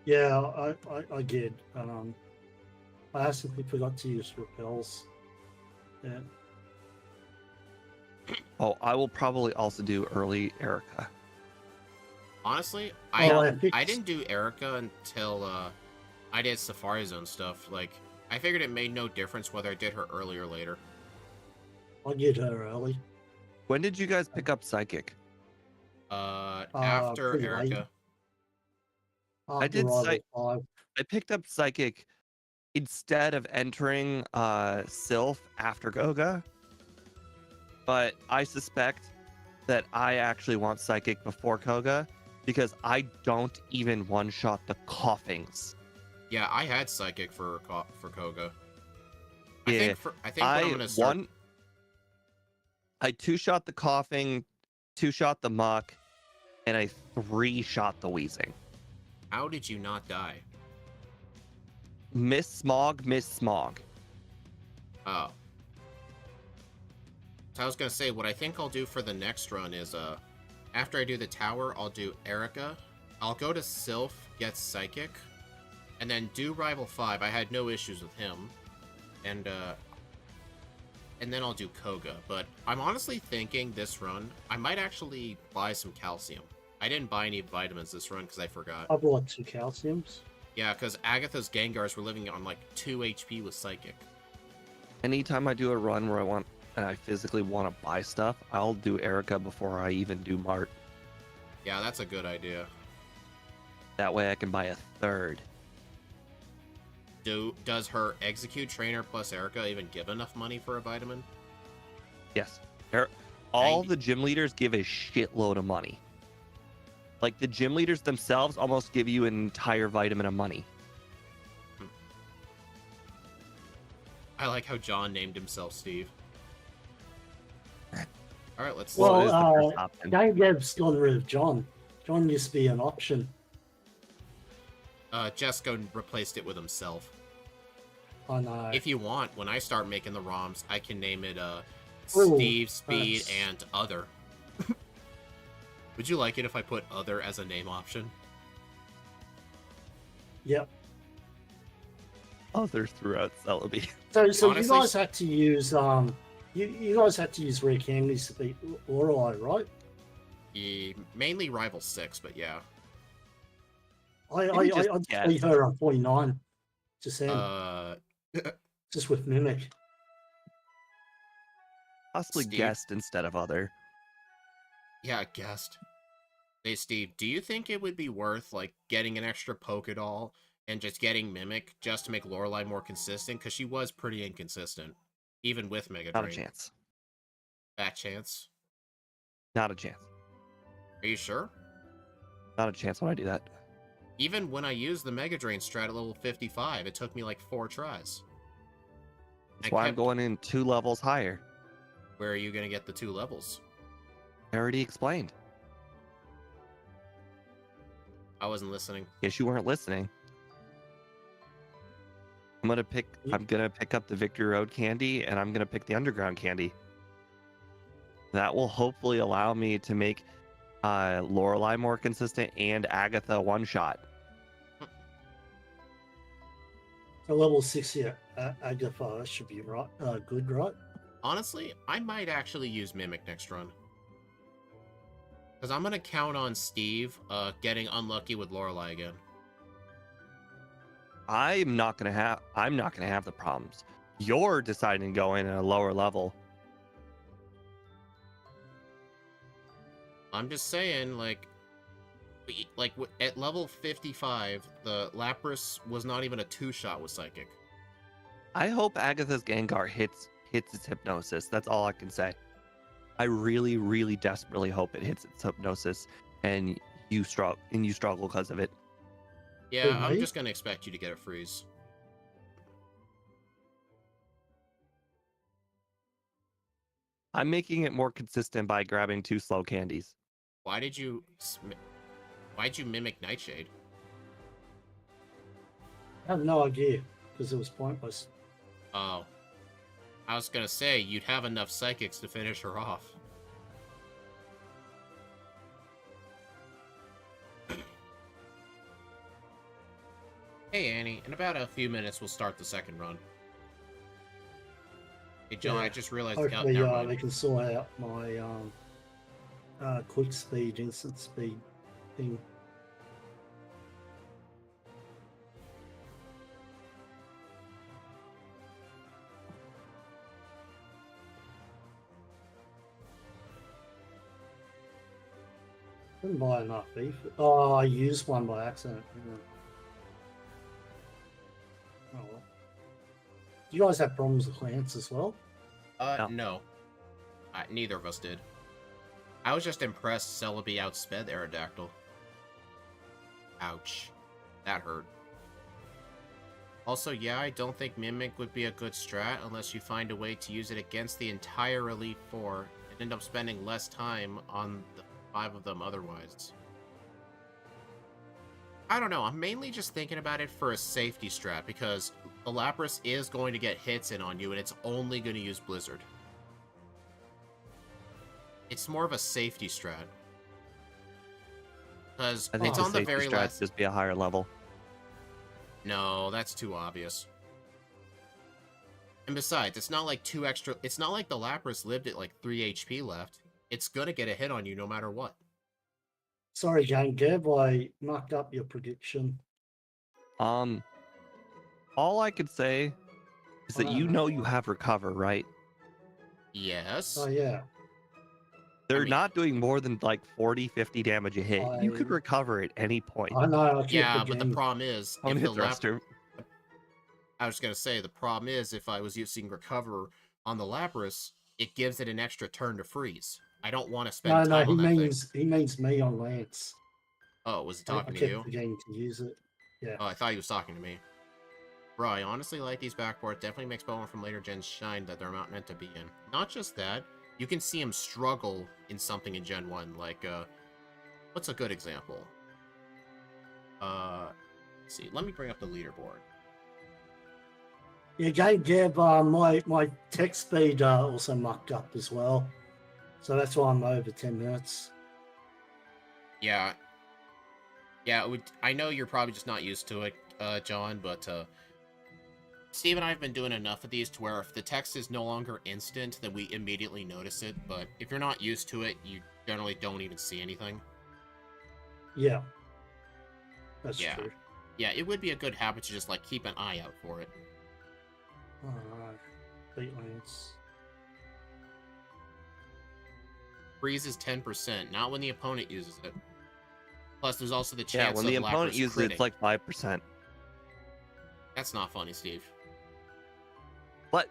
Yeah, I did. I accidentally forgot to use repels. Yeah. Oh, I will probably also do early Erica. Honestly, Oh, I didn't do Erica until I did Safari Zone stuff. Like, I figured it made no difference whether I did her early or later. I did her early. When did you guys pick up Psychic? After Pretty late. Erica. I After did Rival 5. I picked up Psychic instead of entering Sylph after Goga, but I suspect that I actually want Psychic before Koga because I don't even one-shot the coughings. Yeah, I had Psychic for Koga. Yeah, I think what I'm gonna start. I two-shot the coughing, two-shot the muck, and I three-shot the wheezing. How did you not die? Miss Smog. Oh. So I was gonna say, what I think I'll do for the next run is, after I do the tower, I'll do Erica. I'll go to Sylph, get Psychic, and then do Rival 5. I had no issues with him. And then I'll do Koga. But I'm honestly thinking this run, I might actually buy some calcium. I didn't buy any vitamins this run because I forgot. I bought 2 calciums. Yeah, because Agatha's Gengars were living on like 2 HP with Psychic. Anytime I do a run where I physically want to buy stuff, I'll do Erica before I even do Mart. Yeah, that's a good idea. That way I can buy a third. Does her Execute Trainer plus Erica even give enough money for a vitamin? Yes. All 90. the gym leaders give a shitload of money. Like, the gym leaders themselves almost give you an entire vitamin of money. I like how John named himself Steve. Alright, let's... Well, it Well, is the first option. Game Dev's got rid of John. John used to be an option. Jesco replaced it with himself. I know. If you want, when I start making the ROMs, I can name it Ooh, Steve, Speed, that's- and Other. Would you like it if I put Other as a name option? Yep. Others throughout Celebi. So Honestly, you guys had to use you guys had to use rare candies to beat Lorelei, right? Mainly Rival 6, but yeah. Maybe just I just guess. beat her on 49. Just then, Uh, just with Mimic. Possibly Steve? guest instead of other. yeah, I guessed. Hey, Steve, do you think it would be worth, like, getting an extra Pokedoll and just getting Mimic just to make Lorelei more consistent? Because she was pretty inconsistent, even with Mega Drain. Not a chance. Fat chance. Not a chance. Are you sure? Not a chance when I do that. Even when I used the Mega Drain strat at level 55, it took me like 4 tries. That's I why I'm kept- going in 2 levels higher. Where are you going to get the 2 levels? I already explained. I wasn't listening. Guess you weren't listening. I'm gonna pick up the Victory Road candy, and I'm gonna pick the Underground candy. That will hopefully allow me to make Lorelei more consistent and Agatha one shot. So level 60 Agatha should be right. Good, right? Honestly, I might actually use Mimic next run. Because I'm going to count on Steve getting unlucky with Lorelei again. I'm not gonna have the problems. You're deciding to go in at a lower level. I'm just saying, at level 55, the Lapras was not even a 2-shot with Psychic. I hope Agatha's Gengar hits its hypnosis. That's all I can say. I really, really desperately hope it hits its hypnosis, and you struggle because of it. Yeah, I'm Really? just going to expect you to get a freeze. I'm making it more consistent by grabbing 2 slow candies. Why'd you mimic Nightshade? I have no idea because it was pointless. Oh. I was going to say, you'd have enough Psychics to finish her off. Hey, Annie. In about a few minutes, we'll start the second run. Hey, John, Yeah. I just realized... Hopefully, never mind. they can sort out my quick speed, instant speed thing. Didn't buy enough beef. Oh, I used one by accident. Yeah. Oh, well. Do you guys have problems with Lance as well? No. Neither of us did. I was just impressed Celebi outsped Aerodactyl. Ouch. That hurt. Also, yeah, I don't think Mimic would be a good strat unless you find a way to use it against the entire Elite Four and end up spending less time on the 5 of them otherwise. I don't know, I'm mainly just thinking about it for a safety strat because the Lapras is going to get hits in on you and it's only going to use Blizzard. It's more of a safety strat. Because I think it's the on the safety very strat last... just be a higher level. No, that's too obvious. And besides, it's not like it's not like the Lapras lived at like 3 HP left. It's gonna get a hit on you no matter what. Sorry, Game Dev, I mucked up your prediction. All I could say is that you know you have recover, right? Yes. Oh, yeah. They're not doing more than like 40, 50 damage a hit. You could recover at any point. I know. But the problem is, if the thruster. I was gonna say the problem is if I was using recover on the Lapras, it gives it an extra turn to freeze. I don't want to spend time on that thing. He means me on Lance. Oh, was he talking I to you? kept forgetting to use it. Yeah. Oh, I thought he was talking to me. Bro, I honestly like these backport. Definitely makes Pokemon from later gens shine that they're not meant to be in. Not just that, you can see him struggle in something in Gen 1. Like, what's a good example? Let's see. Let me bring up the leaderboard. Yeah, Game Dev, my text speed also mucked up as well. So that's why I'm over 10 minutes. Yeah. Yeah, I know you're probably just not used to it, John, but Steve and I have been doing enough of these to where if the text is no longer instant, then we immediately notice it. But if you're not used to it, you generally don't even see anything. Yeah. That's true. Yeah, it would be a good habit to just, like, keep an eye out for it. Alright. Beat Lance. Freeze is 10%, not when the opponent uses it. Plus, there's also the chance Yeah, when the opponent uses it, it's like 5%. That's not funny, Steve. But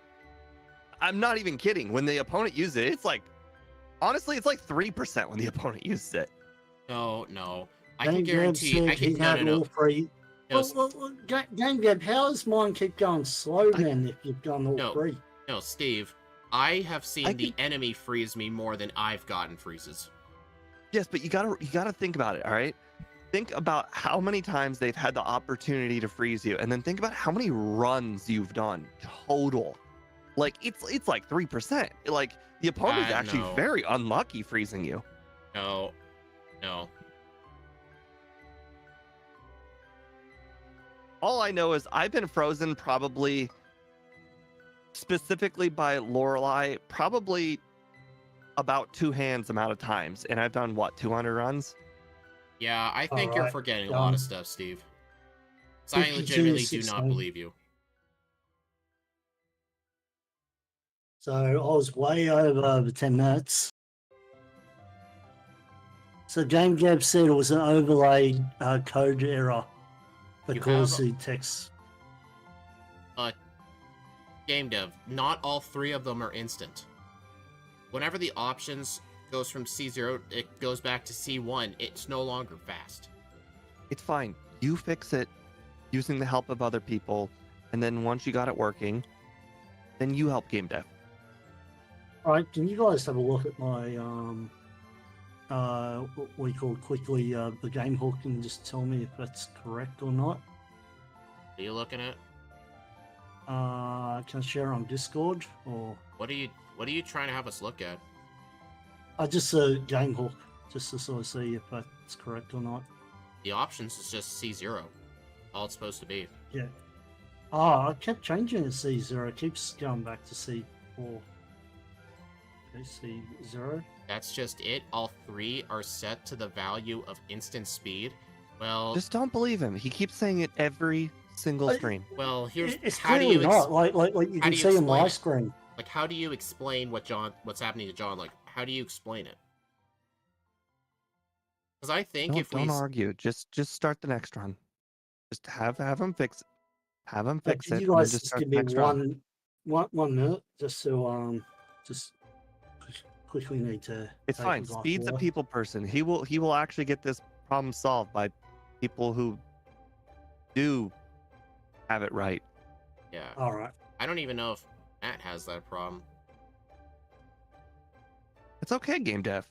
I'm not even kidding. When the opponent uses it, it's like, honestly, it's like 3% when the opponent uses it. No. I can guarantee. All three. Game Dev, how does mine keep going slow then if you've done all three? No, Steve. I have seen the enemy freeze me more than I've gotten freezes. Yes, but you gotta think about it, all right? Think about how many times they've had the opportunity to freeze you, and then think about how many runs you've done total. Like it's like 3%. Like the opponent's actually very unlucky freezing you. No. All I know is I've been frozen probably specifically by Lorelei probably about 2 hands amount of times, and I've done what, 200 runs? Yeah, I think you're forgetting a lot of stuff, Steve. So I legitimately do not believe you. So I was way over 10 minutes. So Game Dev said it was an overlay code error that caused the text. Game Dev, not all 3 of them are instant. Whenever the options goes from C0, it goes back to C1, it's no longer fast. It's fine. You fix it using the help of other people, and then once you got it working, then you help Game Dev. All right, can you guys have a look at my what we call quickly the game hook and just tell me if that's correct or not? Are you looking at? Can I share on Discord or what are you trying to have us look at? Just a game hook, just to sort of see if that's correct or not. The options is just C0. all it's supposed to be. Yeah. Oh, I kept changing to C0. It keeps going back to C4. Okay, C0. That's just it. All three are set to the value of instant speed. Well, Just don't believe him. He keeps saying it every single I- stream. well, here's It's how do clearly you not. Like you how can do you see on explain my it? screen. like how do you explain what's happening to John? Like, how do you explain it? Because I think if we Don't argue. Just start the next run. Just have him fix it. Have him Like, fix can it, you and then guys just just start give the me next run. one minute just to just quickly need to It's take fine. a glass of Speed's a water. people person. He will actually get this problem solved by people who do have it right. Yeah, All right. I don't even know if Matt has that problem. It's okay, game dev.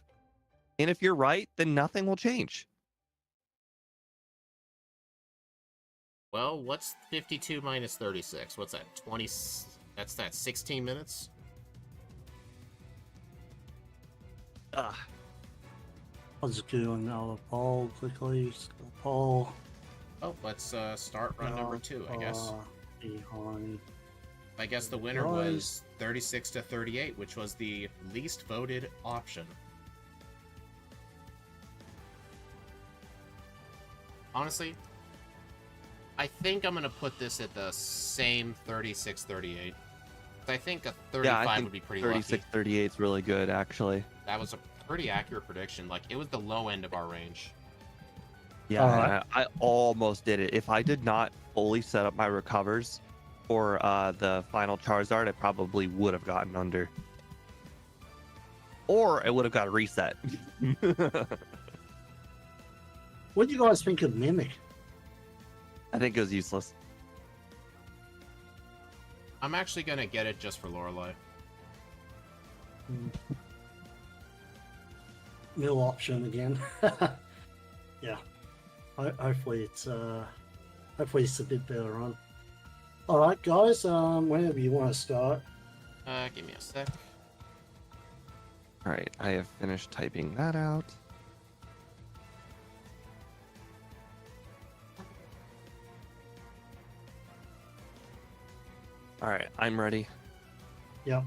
And if you're right, then nothing will change. Well, what's 52 minus 36? What's that? 20? That's 16 minutes. Ugh. I'll just do another poll quickly. Poll. Oh, let's start run number 2, I guess. Behind. I guess the winner Guys. was 36 to 38, which was the least voted option. Honestly, I think I'm going to put this at the same 36-38. I think a 35 Yeah, I think would be pretty 36, lucky. 38 is really good, actually. That was a pretty accurate prediction. Like, it was the low end of our range. Yeah, Alright. I almost did it. If I did not fully set up my recovers for the final Charizard, I probably would have gotten under. Or it would have got a reset. What do you guys think of Mimic? I think it was useless. I'm actually going to get it just for Lorelei. Mill option again. Yeah. Hopefully it's a bit better on. All right, guys. Whenever you want to start. Give me a sec. All right, I have finished typing that out. All right, I'm ready. Yep.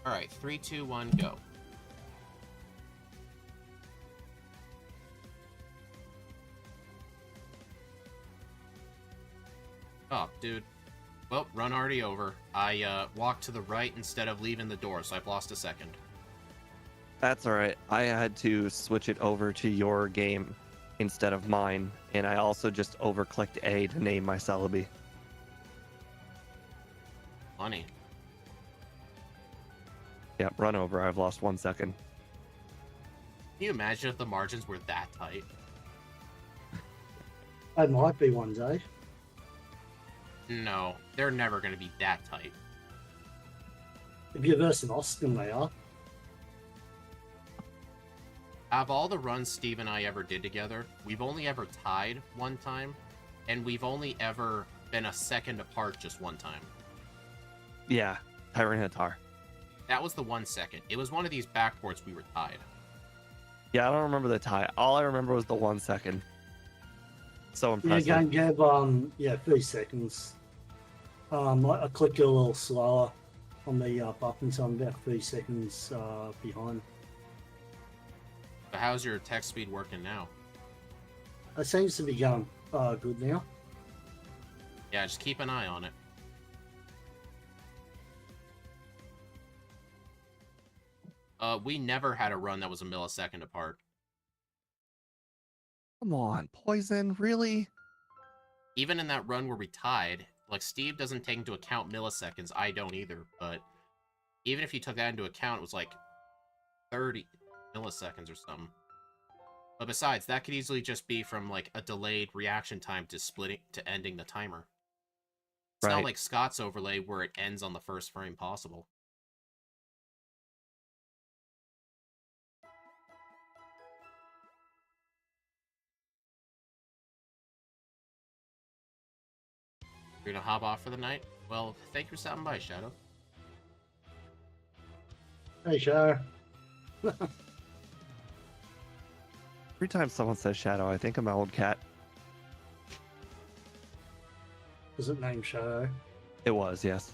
All right, 3, 2, 1, go. Oh, dude. Well, run already over. I walked to the right instead of leaving the door, so I've lost a second. That's all right. I had to switch it over to your game instead of mine, and I also just overclicked A to name my Celebi. Funny. Yeah, run over. I've lost 1 second. Can you imagine if the margins were that tight? It might be one day. No, they're never going to be that tight. If you're versing Austin, they are. Out of all the runs Steve and I ever did together, we've only ever tied one time, and we've only ever been a second apart just one time. Yeah, Tyranitar. That was the 1 second. It was one of these backports we were tied. Yeah, I don't remember the tie. All I remember was the 1 second. So Yeah, impressive. game gave 3 seconds. I clicked it a little slower on the button, so I'm about 3 seconds behind. So how's your text speed working now? It seems to be going good now. Yeah, just keep an eye on it. We never had a run that was a millisecond apart. Come on, Poison, really? Even in that run where we tied, like, Steve doesn't take into account milliseconds, I don't either, but even if you took that into account, it was like 30 milliseconds or something. But besides, that could easily just be from, like, a delayed reaction time to splitting to ending the timer. It's not Right. like Scott's overlay where it ends on the first frame possible. You're gonna hop off for the night? Well, thank you for stopping by, Shadow. Hey, Shar. Every time someone says Shadow, I think of my old cat. Was it named Shadow? It was, yes.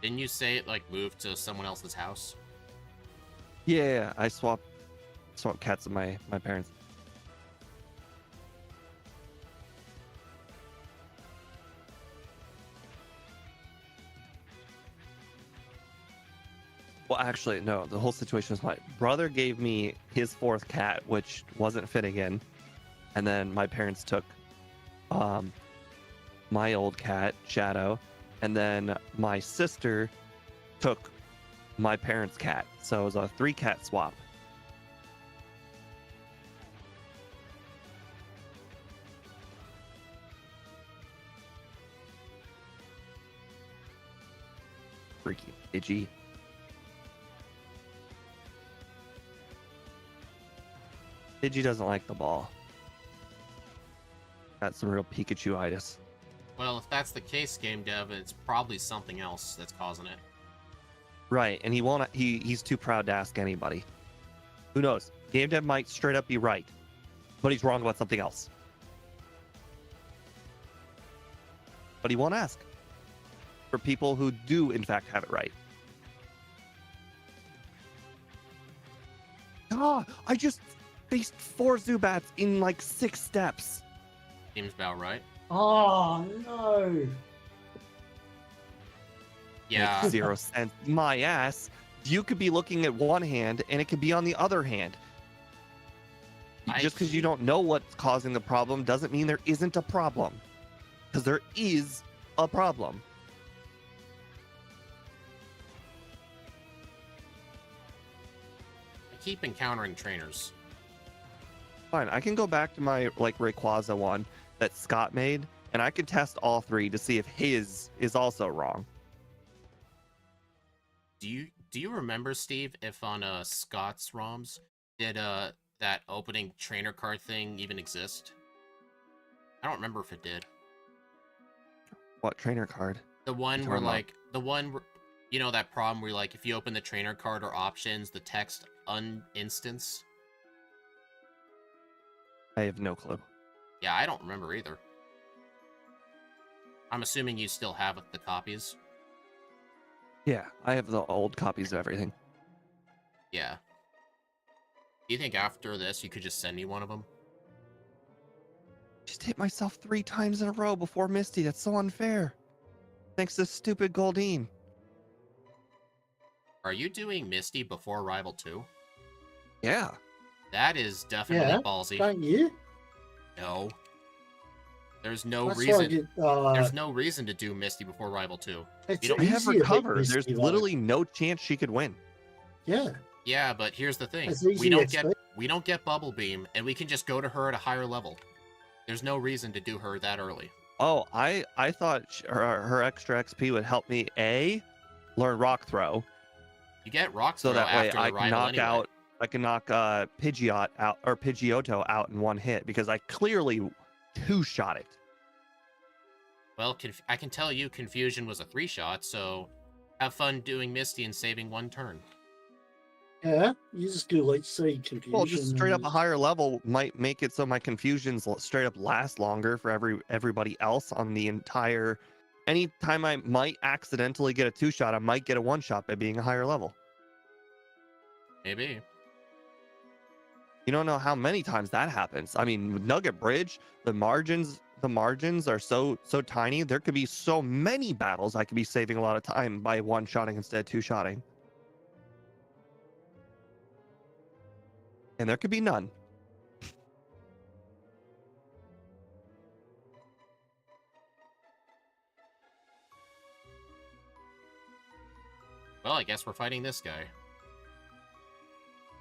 Didn't you say it like moved to someone else's house? Yeah, I swapped cats with my parents. Well, actually, no. The whole situation was my brother gave me his fourth cat, which wasn't fitting in, and then my parents took my old cat, Shadow, and then my sister took my parents' cat. So it was a 3-cat swap. Freaky Pidgey. Pidgey doesn't like the ball. Got some real Pikachu-itis. Well, if that's the case, game dev, it's probably something else that's causing it. Right, and he won't. He's too proud to ask anybody. Who knows? Game dev might straight up be right, but he's wrong about something else. But he won't ask for people who do, in fact, have it right. Ah, I just faced 4 Zubats in like 6 steps. Seems about right. Oh no! Yeah. Makes 0 sense. My ass. You could be looking at one hand, and it could be on the other hand. Just because you don't know what's causing the problem doesn't mean there isn't a problem. Because there is a problem. I keep encountering trainers. Fine, I can go back to my Rayquaza one that Scott made, and I can test all 3 to see if his is also wrong. Do you remember, Steve, if on Scott's ROMs did that opening trainer card thing even exist? I don't remember if it did. What trainer card? The one Talking where about- you know that problem where like if you open the trainer card or options, the text uninstance. I have no clue. Yeah, I don't remember either. I'm assuming you still have the copies. Yeah, I have the old copies of everything. Yeah. Do you think after this you could just send me one of them? Just hit myself 3 times in a row before Misty. That's so unfair. Thanks to stupid Goldeen. Are you doing Misty before Rival 2? Yeah. That is definitely Yeah, ballsy. don't you? No. There's no That's why reason. I There's no reason to do Misty before Rival 2. it's you don't I have her easier to covered. beat There's Misty, though. literally no chance she could win. Yeah. Yeah, but here's the thing. It's easy We don't get Bubble Beam, and we can just go to her at a higher level. There's no reason to do her that early. Oh, I thought her extra XP would help me learn Rock Throw, You get Rock so Throw that way after I the can Rival knock anyway. out. I can knock Pidgeot out or Pidgeotto out in one hit because I clearly 2-shot it. Well, I can tell you Confusion was a 3-shot, so have fun doing Misty and saving 1 turn. Yeah, you just do Leech Seed Confusion. Well, just straight up and- a higher level might make it so my confusions straight up last longer for everybody else on the entire. Anytime I might accidentally get a 2-shot, I might get a 1-shot by being a higher level. Maybe. You don't know how many times that happens. I mean, with Nugget Bridge, the margins are so tiny. There could be so many battles I could be saving a lot of time by 1-shotting instead of 2-shotting. And there could be none. Well, I guess we're fighting this guy.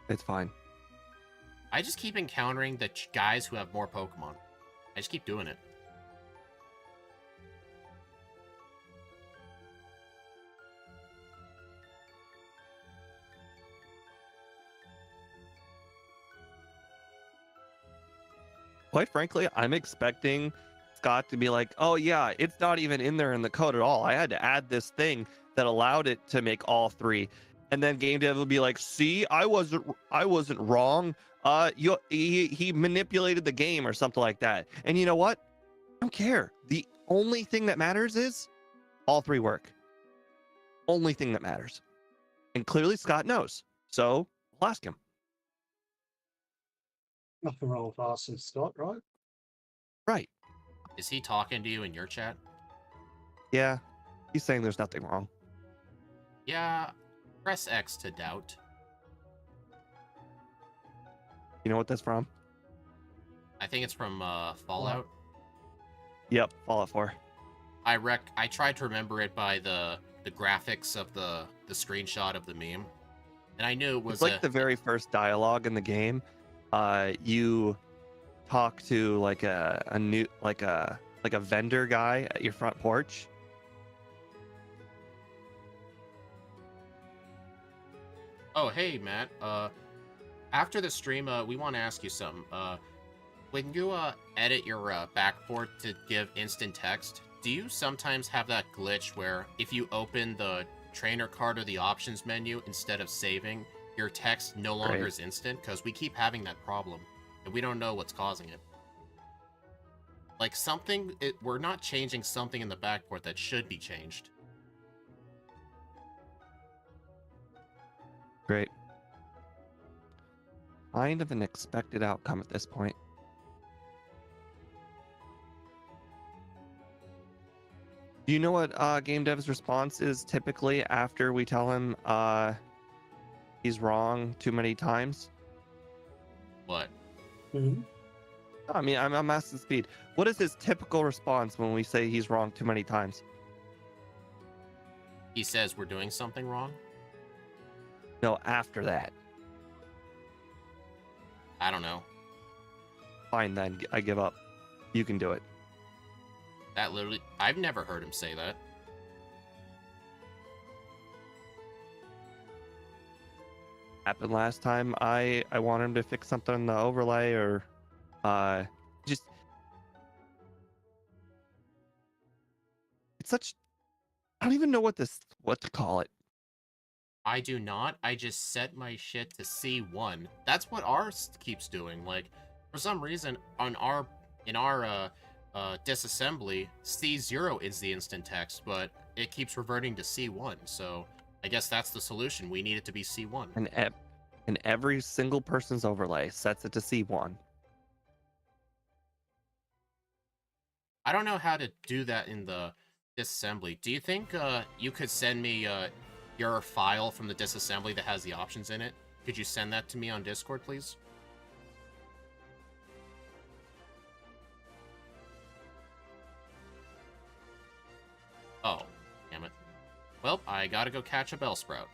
It's fine. I just keep encountering the guys who have more Pokemon. I just keep doing it. Quite frankly, I'm expecting Scott to be like, oh yeah, it's not even in there in the code at all. I had to add this thing that allowed it to make all 3. And then game dev will be like, see, I wasn't wrong. he manipulated the game or something like that. And you know what? I don't care. The only thing that matters is all three work. Only thing that matters. And clearly Scott knows. So we'll ask him. Nothing wrong with asking Scott, right? Right. Is he talking to you in your chat? Yeah. He's saying there's nothing wrong. Yeah. Press X to doubt. You know what that's from? I think it's from Fallout. Yep, Fallout 4. I tried to remember it by the graphics of the screenshot of the meme, and I knew it was It's like the very first dialogue in the game. You talk to like a vendor guy at your front porch. Oh, hey Matt. After the stream, we want to ask you something. When you edit your backport to give instant text, do you sometimes have that glitch where if you open the trainer card or the options menu instead of saving, your text no longer is instant? Because we keep having that problem, and we don't know what's causing it. Like we're not changing something in the backport that should be changed. Great. Kind of an expected outcome at this point. Do you know what Game Dev's response is typically after we tell him he's wrong too many times? What? Mm-hmm. I mean, I'm asking Speed. What is his typical response when we say he's wrong too many times? He says we're doing something wrong? No, after that. I don't know. Fine then, I give up. You can do it. That literally... I've never heard him say that. Happened last time. I want him to fix something in the overlay or just... It's such... I don't even know what to call it. I do not. I just set my shit to C1. That's what ours keeps doing. Like, for some reason, in our disassembly, C0 is the instant text, but it keeps reverting to C1. So I guess that's the solution. We need it to be C1. And every single person's overlay sets it to C1. I don't know how to do that in the disassembly. Do you think you could send me your file from the disassembly that has the options in it? Could you send that to me on Discord, please? Oh, damn it. Well, I gotta go catch a Bellsprout.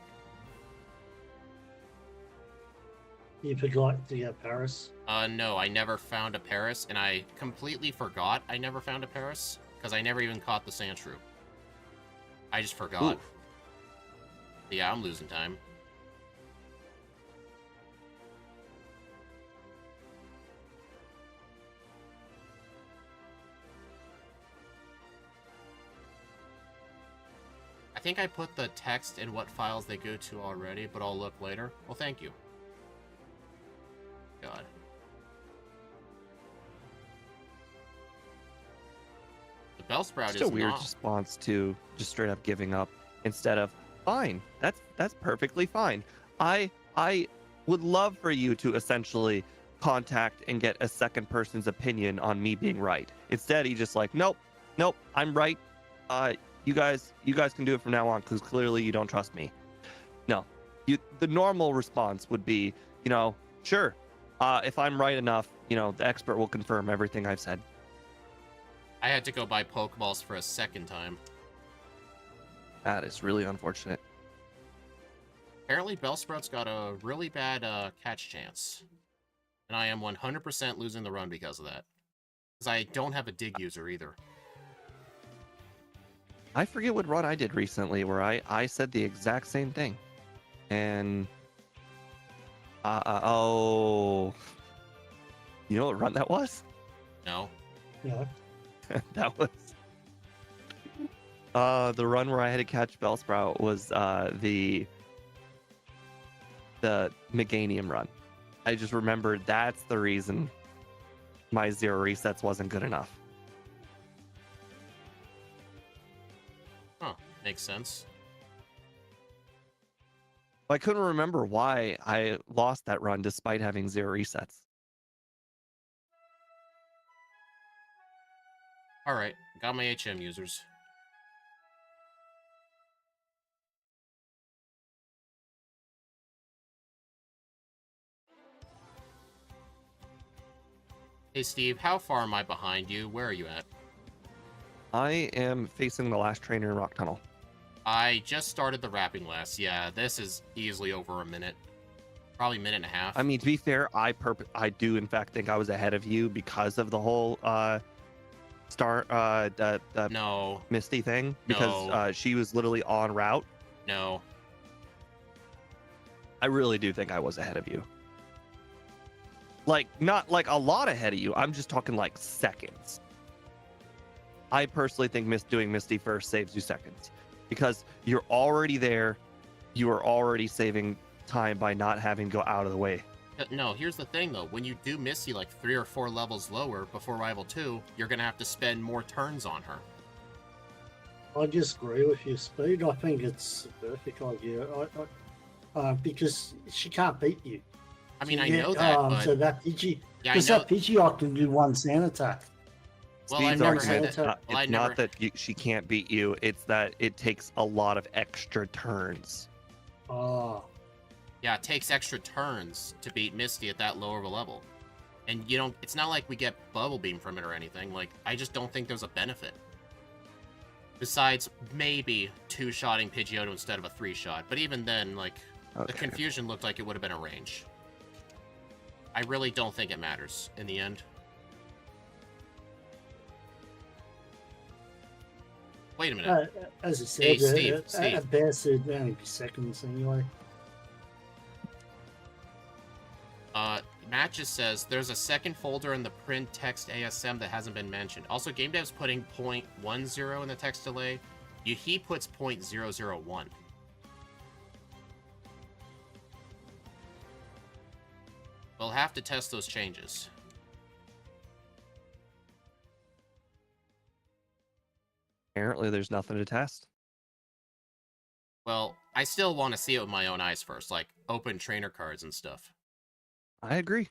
You forgot to get Paris. No, I never found a Paris, and I completely forgot I never found a Paris, because I never even caught the Sandshrew. I just forgot. Ooh. Yeah, I'm losing time. I think I put the text in what files they go to already, but I'll look later. Well, thank you. God. The Bellsprout is It's a weird not... response to just straight up giving up instead of fine. That's perfectly fine. I would love for you to essentially contact and get a second person's opinion on me being right. Instead, he just like, nope, I'm right. You guys can do it from now on because clearly you don't trust me. No, the normal response would be, sure. If I'm right enough, the expert will confirm everything I've said. I had to go buy pokeballs for a second time. That is really unfortunate. Apparently, Bellsprout's got a really bad catch chance. And I am 100% losing the run because of that. Because I don't have a dig user either. I forget what run I did recently where I said the exact same thing. And... oh... You know what run that was? No. Yeah. That was... the run where I had to catch Bellsprout was the Meganium run. I just remembered that's the reason my 0 resets wasn't good enough. Huh, makes sense. I couldn't remember why I lost that run despite having 0 resets. All right, got my HM users. Hey, Steve, how far am I behind you? Where are you at? I am facing the last trainer in Rock Tunnel. I just started the wrapping last. Yeah, this is easily over a minute. Probably a minute and a half. I mean, to be fair, I do in fact think I was ahead of you because of the whole No, Misty thing. Because No. she was literally on route. no. I really do think I was ahead of you. Like, not like a lot ahead of you. I'm just talking like seconds. I personally think doing Misty first saves you seconds because you're already there. You are already saving time by not having to go out of the way. No, here's the thing, though. When you do Misty like 3 or 4 levels lower before Rival 2, you're going to have to spend more turns on her. I disagree with you, Speed. I think it's a perfect idea. Because she can't beat you. I mean, I know that, but... So that Pidgey... Yeah, Because that Pidgeot can do one sand attack. Well, Speed's I've never argument, had that. it's not that she can't beat you. It's that it takes a lot of extra turns. Oh. Yeah, it takes extra turns to beat Misty at that lower of a level. And you don't... It's not like we get Bubble Beam from it or anything. Like, I just don't think there's a benefit. Besides, maybe 2-shotting Pidgeotto instead of a 3-shot. But even then, like... Okay. The confusion looked like it would have been a range. I really don't think it matters in the end. Wait a minute. As I said, Hey, Steve. at best it'd only be seconds anyway. Matt just says there's a second folder in the print text ASM that hasn't been mentioned. Also, Game Dev's putting 0.10 in the text delay. He puts 0.001. We'll have to test those changes. Apparently, there's nothing to test. Well, I still want to see it with my own eyes first, like open trainer cards and stuff. I agree.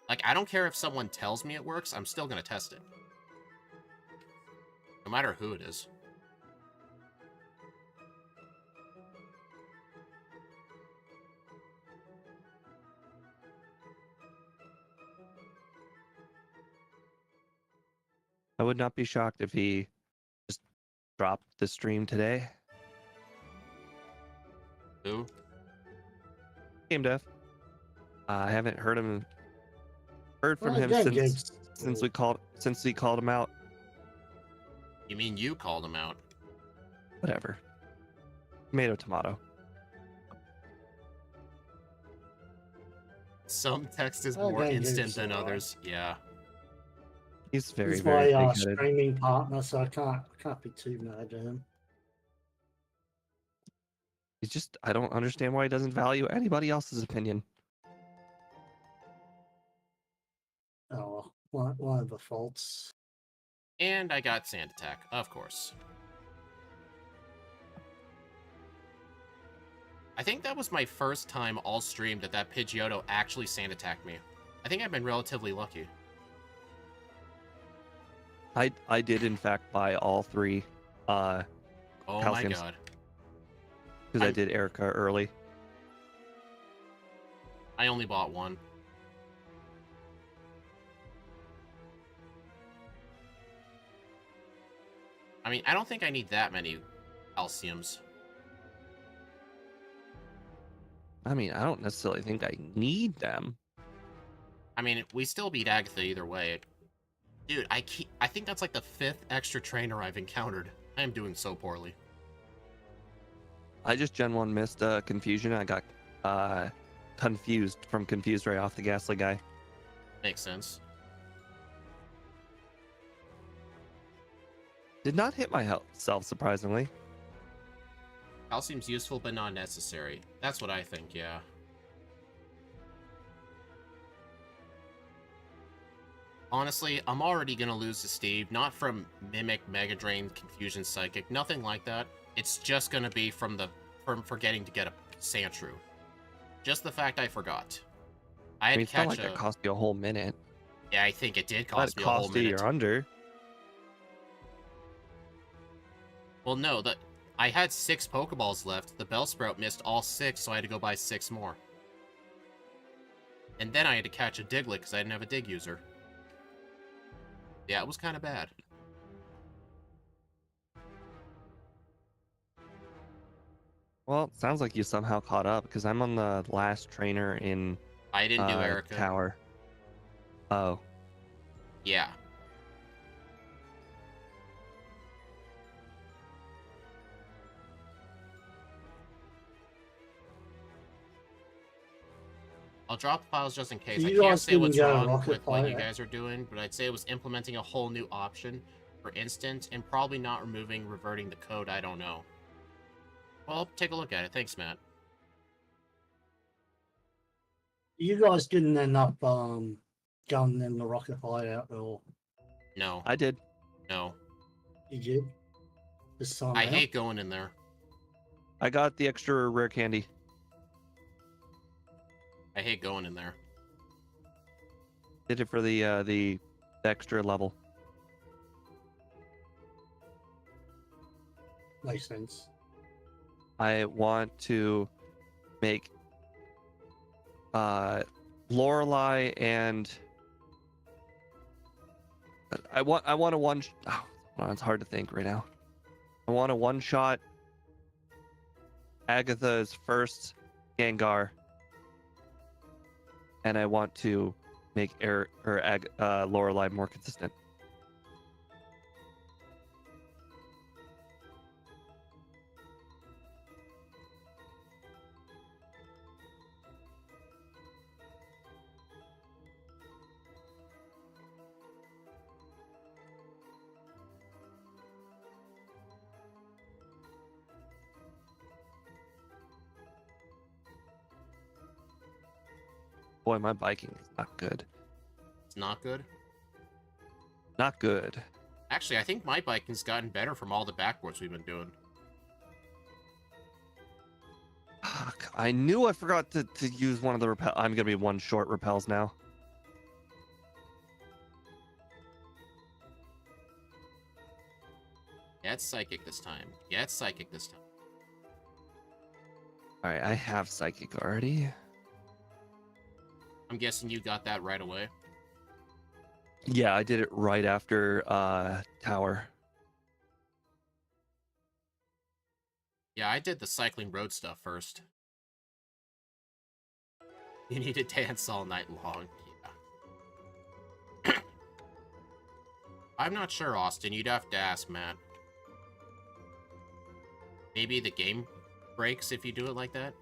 Like, I don't care if someone tells me it works, I'm still going to test it. No matter who it is. I would not be shocked if he just dropped the stream today. Who? Game Dev. I haven't heard from him since we called him out. You mean you called him out? Whatever. Tomato. Some text is more instant than others. Yeah. He's very, He's very my big-headed. streaming partner, so I can't be too mad at him. He's just, I don't understand why he doesn't value anybody else's opinion. Oh, one of the faults. And I got Sand Attack, of course. I think that was my first time all stream that Pidgeotto actually Sand Attacked me. I think I've been relatively lucky. I did in fact buy all 3 oh calciums, my god. because I did Erica early. I only bought 1. I mean, I don't think I need that many calciums. I mean, I don't necessarily think I need them. I mean, we still beat Agatha either way. Dude, I think that's like the 5th extra trainer I've encountered. I am doing so poorly. I just Gen 1 missed Confusion. I got confused right off the Ghastly guy. Makes sense. Did not hit myself, surprisingly. Calcium's useful but not necessary. That's what I think, yeah. Honestly, I'm already gonna lose to Steve, not from Mimic, Mega Drain, Confusion Psychic, nothing like that. It's just gonna be from forgetting to get a Sandshrew. Just the fact I forgot. I I had mean, to it's not catch like that cost you a whole minute. Yeah, I think it did Not cost me a whole cost you minute. your under. Well, no, I had 6 Pokeballs left. The Bellsprout missed all 6, so I had to go buy 6 more. And then I had to catch a Diglett because I didn't have a Dig user. Yeah, it was kind of bad. Well, it sounds like you somehow caught up because I'm on the last trainer in I didn't do Erica. tower. Oh. Yeah. I'll drop the files just in case. I can't say what's wrong with what you guys are doing, but I'd say it was implementing a whole new option for instant and probably not reverting the code. I don't know. Well, take a look at it. Thanks, Matt. You guys didn't end up going in the rocket hideout or? No. I did. No. You did? This time I out? hate going in there. I got the extra rare candy. I hate going in there. Did it for the extra level. Makes sense. I want to make Lorelei and I want a one. Oh, well, it's hard to think right now. I want a one shot Agatha's first Gengar, and I want to make Lorelei more consistent. Boy, my biking is not good. It's not good? Not good. Actually, I think my biking's gotten better from all the backboards we've been doing. Fuck, I knew I forgot to use one of the repel. I'm gonna be one short repels now. Yeah, it's Psychic this time. Yeah, it's Psychic this time. Alright, I have Psychic already. I'm guessing you got that right away. Yeah, I did it right after Tower. Yeah, I did the cycling road stuff first. You need to dance all night long. Yeah. I'm not sure, Austin. You'd have to ask Matt. Maybe the game breaks if you do it like that?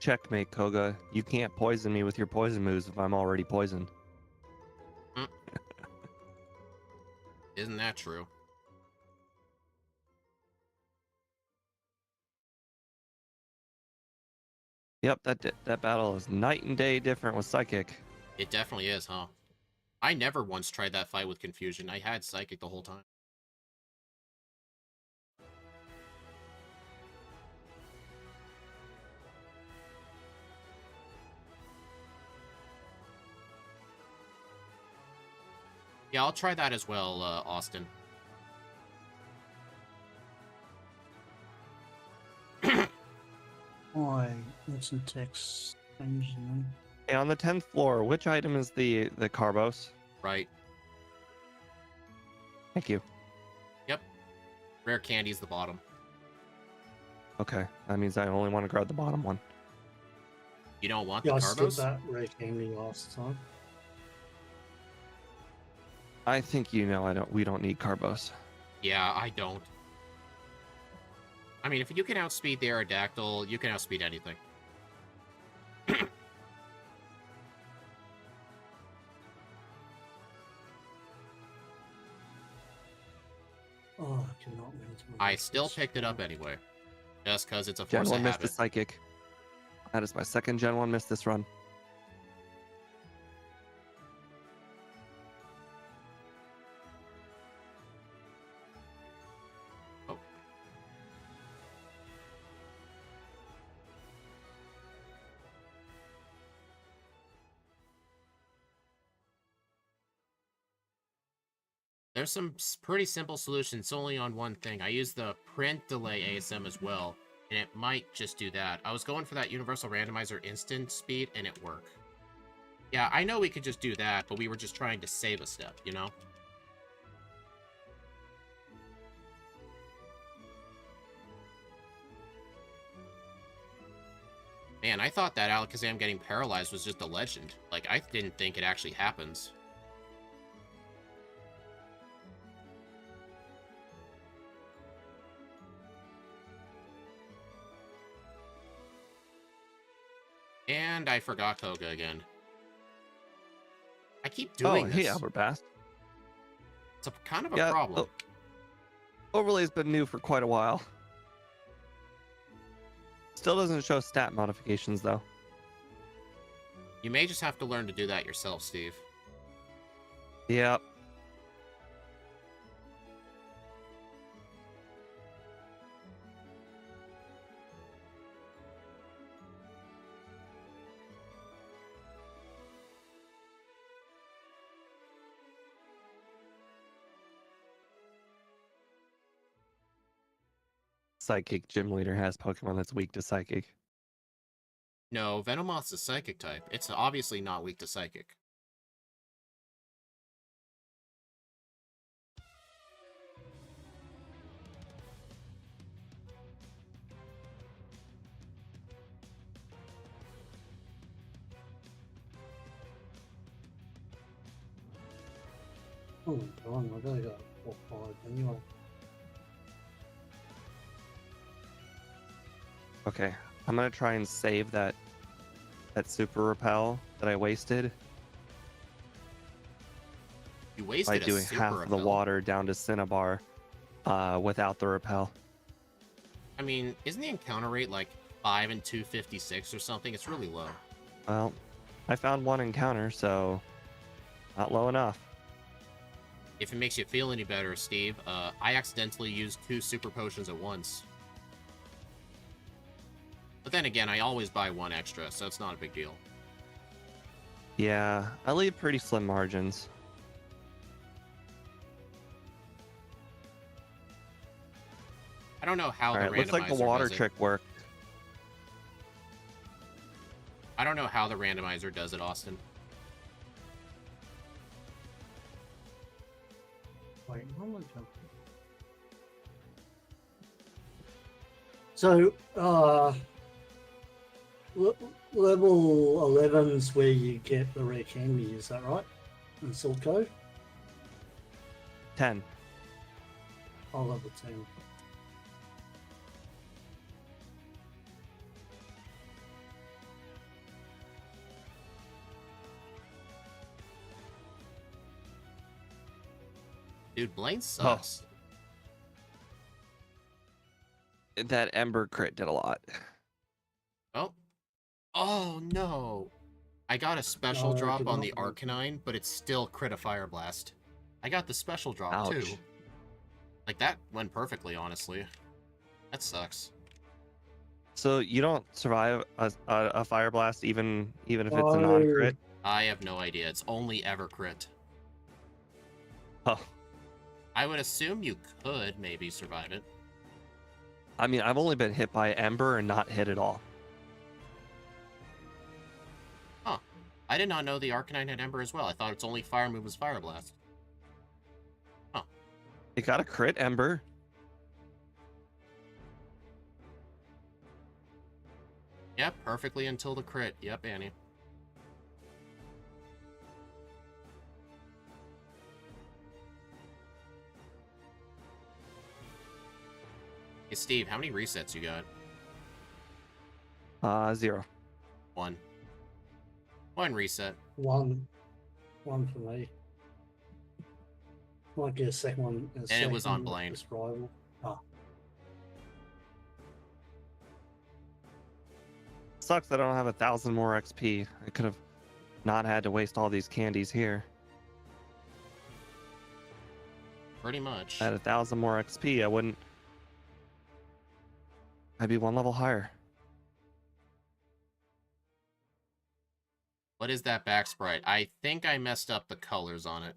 Checkmate, Koga. You can't poison me with your poison moves if I'm already poisoned. Isn't that true? Yep, that battle is night and day different with Psychic. It definitely is, huh? I never once tried that fight with Confusion. I had Psychic the whole time. Yeah, I'll try that as well, Austin. Why? What's the text? Hey, on the 10th floor, which item is the Carbos? Right. Thank you. Yep. Rare candy's the bottom. Okay, that means I only want to grab the bottom one. You don't want Yeah, the I skipped Carbos? that rare candy last time. I think you know we don't need Carbos. Yeah, I don't. I mean, if you can outspeed the Aerodactyl, you can outspeed anything. Oh, I cannot remember. I still picked it up anyway. Just because it's a force General of missed the habit. Psychic. That is my second Gen 1 miss this run. Oh. There's some pretty simple solutions only on one thing. I use the print delay ASM as well, and it might just do that. I was going for that universal randomizer instant speed, and it worked. Yeah, I know we could just do that, but we were just trying to save a step, you know? Man, I thought that Alakazam getting paralyzed was just a legend. Like, I didn't think it actually happens. And I forgot Koga again. I keep doing this. Oh, hey, Albert Bass. It's a kind of a problem. Overlay's been new for quite a while. Still doesn't show stat modifications, though. You may just have to learn to do that yourself, Steve. Yep. Psychic gym leader has Pokemon that's weak to Psychic. No, Venomoth's a Psychic type. It's obviously not weak to Psychic. Oh my god, I gotta go 4-5 anyway. Okay, I'm gonna try and save that super repel that I wasted You by wasted a doing super half of the repel. water down to Cinnabar without the repel. I mean, isn't the encounter rate like 5 and 256 or something? It's really low. Well, I found one encounter, so not low enough. If it makes you feel any better, Steve, I accidentally used 2 super potions at once. But then again, I always buy 1 extra, so it's not a big deal. Yeah, I leave pretty slim margins. I don't know how All right, the randomizer looks like the water does it. trick worked. I don't know how the randomizer does it, Austin. Wait, how am I jumping? So, level 11's where you get the rare candy, is that right? In Silco? 10. Oh, level 10. Dude, Blaine sucks. That Ember crit did a lot. Oh. Oh, no. I got a special No, I drop did on not the like Arcanine, but it's still crit a Fire Blast. I got the special drop, Ouch. too. Like, that went perfectly, honestly. That sucks. So you don't survive a fire blast even if it's a Oh. non-crit? I have no idea. It's only ever crit. Oh, I would assume you could maybe survive it. I mean, I've only been hit by Ember and not hit at all. Huh. I did not know the Arcanine had Ember as well. I thought its only fire move was Fire Blast. Huh. It got a crit Ember. Yep, perfectly until the crit. Yep, Annie. Hey, Steve, how many resets you got? 0. 1. 1 reset. One for me. Might get a second one. And it was on Blaine. Rival. sucks that I don't have 1,000 more XP. I could have not had to waste all these candies here. Pretty much. At 1,000 more XP, I wouldn't. I'd be one level higher. What is that back sprite? I think I messed up the colors on it.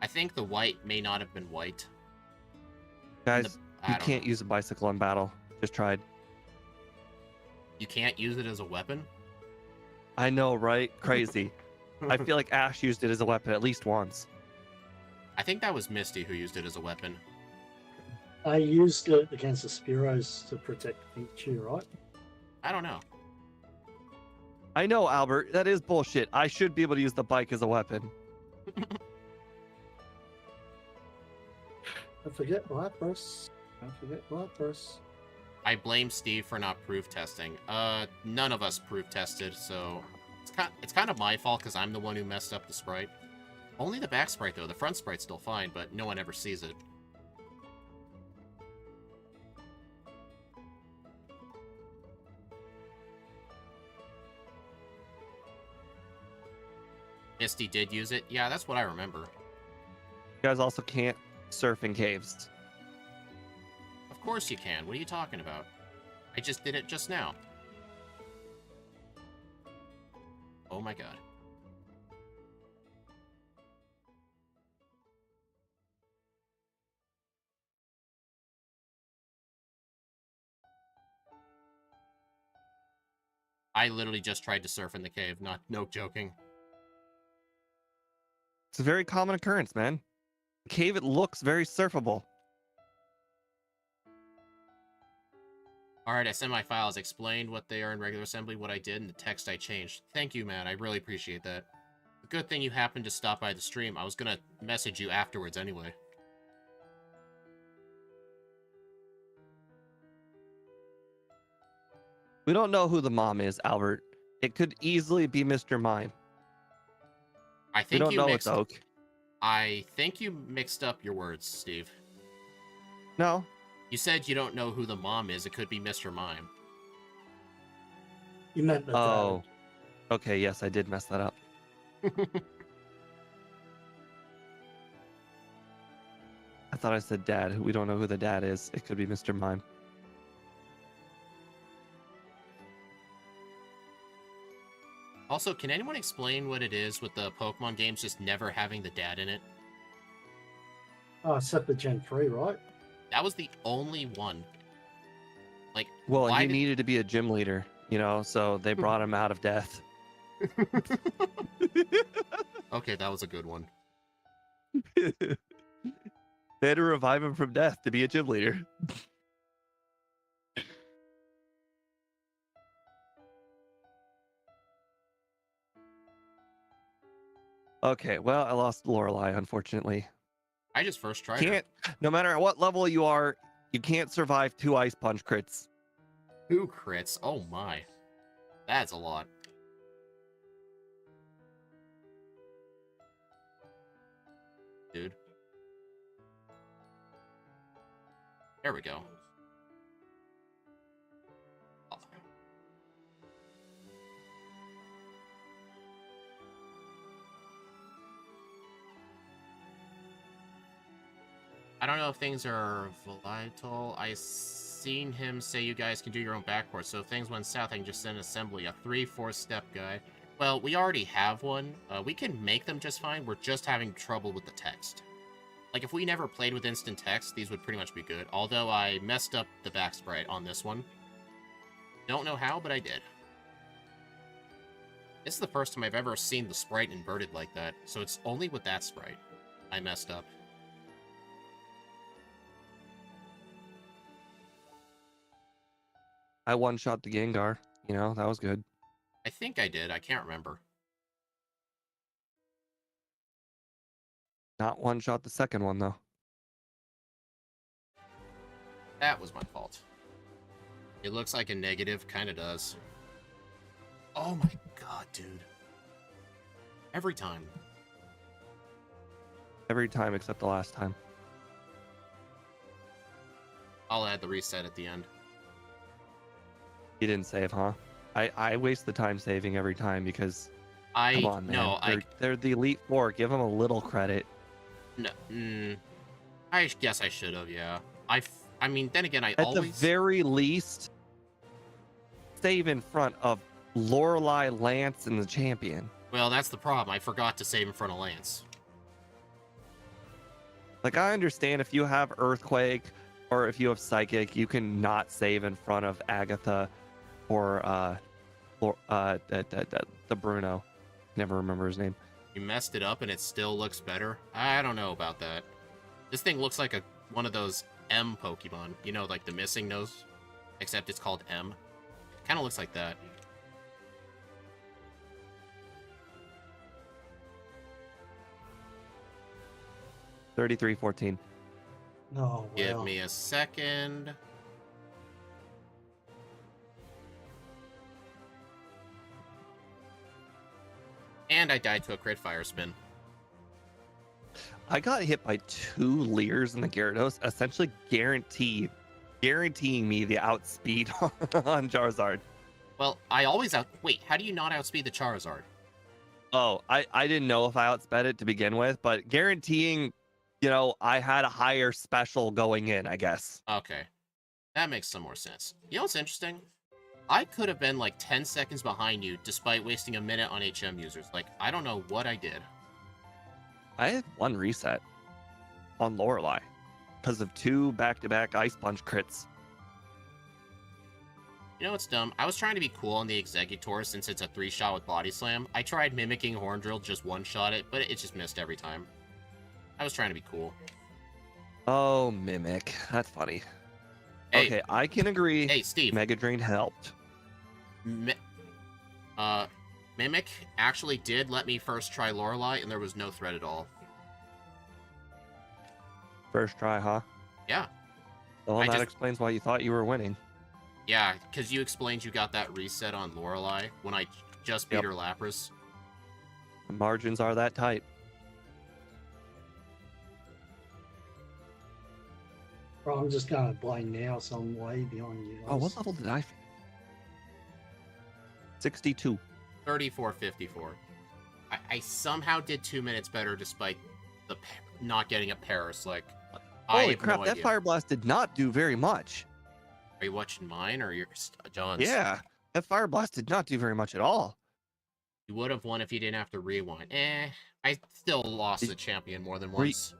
I think the white may not have been white. Guys, you can't use a bicycle in battle. Just tried. You can't use it as a weapon? I know, right? Crazy. I feel like Ash used it as a weapon at least once. I think that was Misty who used it as a weapon. I used it against the Spearows to protect Pikachu, right? I don't know. I know, Albert. That is bullshit. I should be able to use the bike as a weapon. Don't forget Lapras. Don't forget Lapras. I blame Steve for not proof testing. None of us proof tested, so it's kind of my fault because I'm the one who messed up the sprite. Only the back sprite though. The front sprite's still fine, but no one ever sees it. Misty did use it. Yeah, that's what I remember. You guys also can't surf in caves. Of course you can. What are you talking about? I just did it just now. Oh my god. I literally just tried to surf in the cave, no joking. It's a very common occurrence, man. The cave, it looks very surfable. Alright, I sent my files, explained what they are in regular assembly, what I did, and the text I changed. Thank you, man. I really appreciate that. A good thing you happened to stop by the stream. I was gonna message you afterwards anyway. We don't know who the mom is, Albert. It could easily be Mr. Mime. I think we don't you know mixed it's Oak. I think you mixed up your words, Steve. No. You said you don't know who the mom is. It could be Mr. Mime. You meant the Oh. Okay, yes, I did mess that up. I thought I said dad. We don't know who the dad is. It could be Mr. Mime. Also, can anyone explain what it is with the Pokemon games just never having the dad in it? Oh, except the Gen 3, right? That was the only one. Like, Well, why he needed to be a gym leader, you know, so they brought him out of death. Okay, that was a good one. They had to revive him from death to be a gym leader. Okay, well, I lost Lorelei, unfortunately. I just first tried her. No matter what level you are, you can't survive 2 Ice Punch crits. 2 crits? Oh my. That's a lot. Dude. There we go. Oh. I don't know if things are volatile. I seen him say you guys can do your own backport, so if things went south, I can just send assembly, a 3-4 step guy. Well, we already have one. We can make them just fine. We're just having trouble with the text. Like, if we never played with instant text, these would pretty much be good. Although I messed up the back sprite on this one. Don't know how, but I did. This is the first time I've ever seen the sprite inverted like that, so it's only with that sprite I messed up. I one-shot the Gengar, you know, that was good. I think I did. I can't remember. Not one-shot the second one, though. That was my fault. It looks like a negative. Kind of does. Oh my god, dude. Every time. Every time except the last time. I'll add the reset at the end. You didn't save, huh? I waste the time saving every time because come on, man. No, They're the Elite Four. Give them a little credit. no, I guess I should have. Yeah, I mean, then again, I At always the very least, save in front of Lorelei, Lance, and the champion. Well, that's the problem. I forgot to save in front of Lance. Like, I understand if you have Earthquake or if you have Psychic, you can not save in front of Agatha or the Bruno. Never remember his name. You messed it up and it still looks better. I don't know about that. This thing looks like one of those M Pokemon. You know, like the missing nose, except it's called M. Kind of looks like that. $33.14. Oh, wow. Give me a second. And I died to a crit fire spin. I got hit by 2 Leers in the Gyarados, essentially guaranteeing me the outspeed on Charizard. Well, wait, how do you not outspeed the Charizard? Oh, I didn't know if I outsped it to begin with, but guaranteeing, I had a higher special going in, I guess. Okay. That makes some more sense. You know what's interesting? I could have been like 10 seconds behind you despite wasting a minute on HM users. Like, I don't know what I did. I had 1 reset on Lorelei because of 2 back-to-back Ice Punch crits. You know what's dumb? I was trying to be cool on the Exeggutor since it's a 3-shot with Body Slam. I tried mimicking Horn Drill, just 1-shot it, but it just missed every time. I was trying to be cool. Oh, Mimic. That's funny. Hey, okay, I can agree. Hey, Steve. Mega Drain helped. Mimic actually did let me first try Lorelei, and there was no threat at all. First try, huh? Yeah. Well, that explains why you thought you were winning. Yeah, because you explained you got that reset on Lorelei when I just beat her Lapras. The margins are that tight. Bro, I'm just going to blind now, so I'm way behind you guys. Oh, what level did I finish? 62. 34.54. I somehow did 2 minutes better despite not getting a Paris. Like, holy crap, that Fire Blast did not do very much. Are you watching mine or your John's? Yeah, that Fire Blast did not do very much at all. You would have won if you didn't have to rewind. I still lost the champion more than once.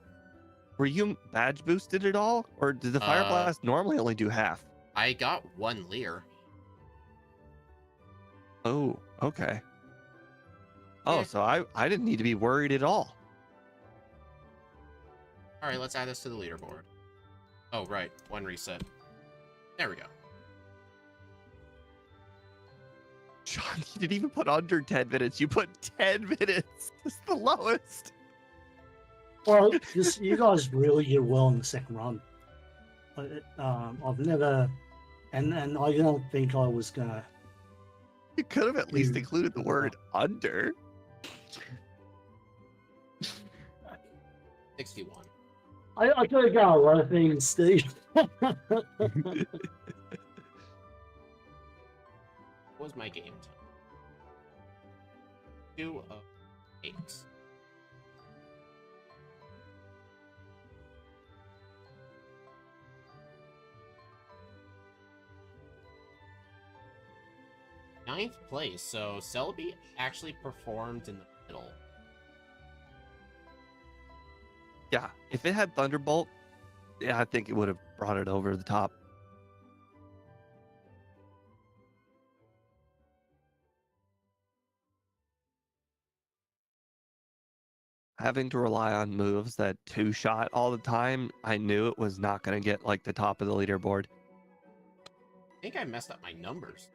Were you badge boosted at all? Or did the Fire Blast normally only do half? I got 1 Leer. Oh, okay. Oh, so I didn't need to be worried at all. All right, let's add this to the leaderboard. Oh, right. 1 reset. There we go. John, you didn't even put under 10 minutes. You put 10 minutes. That's the lowest. Well, you guys really did well in the second run. I've never... And I don't think I was going to... You could have at least included the word under. 61. I could have got a lot of things, Steve. What was my game time? 2 of 8. Ninth place, so Celebi actually performed in the middle. Yeah, if it had Thunderbolt, yeah, I think it would have brought it over the top. Having to rely on moves that 2-shot all the time, I knew it was not going to get like the top of the leaderboard. I think I messed up my numbers.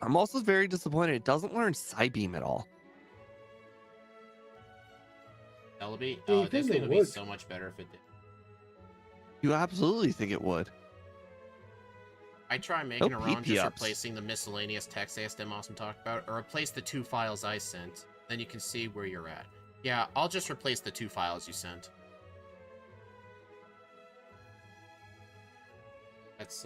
I'm also very disappointed it doesn't learn Psybeam at all. Celebi? Do you Oh, this think thing it would be would? so much better if it did. You absolutely think it would. I try making No around PP just ups. replacing the miscellaneous text ASM Awesome talked about, or replace the 2 files I sent. Then you can see where you're at. Yeah, I'll just replace the 2 files you sent. That's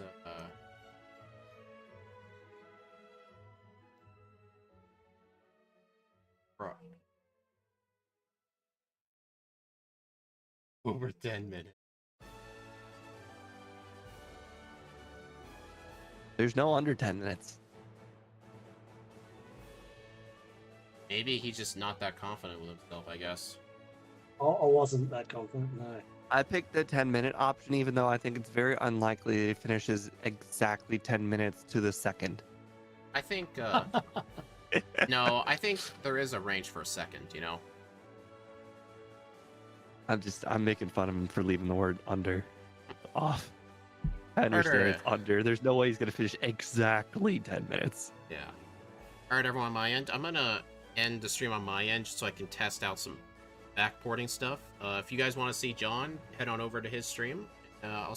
Over 10 minutes. There's no under 10 minutes. Maybe he's just not that confident with himself, I guess. I wasn't that confident, no. I picked the 10-minute option, even though I think it's very unlikely it finishes exactly 10 minutes to the second. I think, no, I think there is a range for a second, you know? I'm making fun of him for leaving the word under off. I understand Harder. it's under. There's no way he's going to finish exactly 10 minutes. Yeah. All right, everyone on my end. I'm going to end the stream on my end just so I can test out some backporting stuff. If you guys want to see John, head on over to his stream. I'll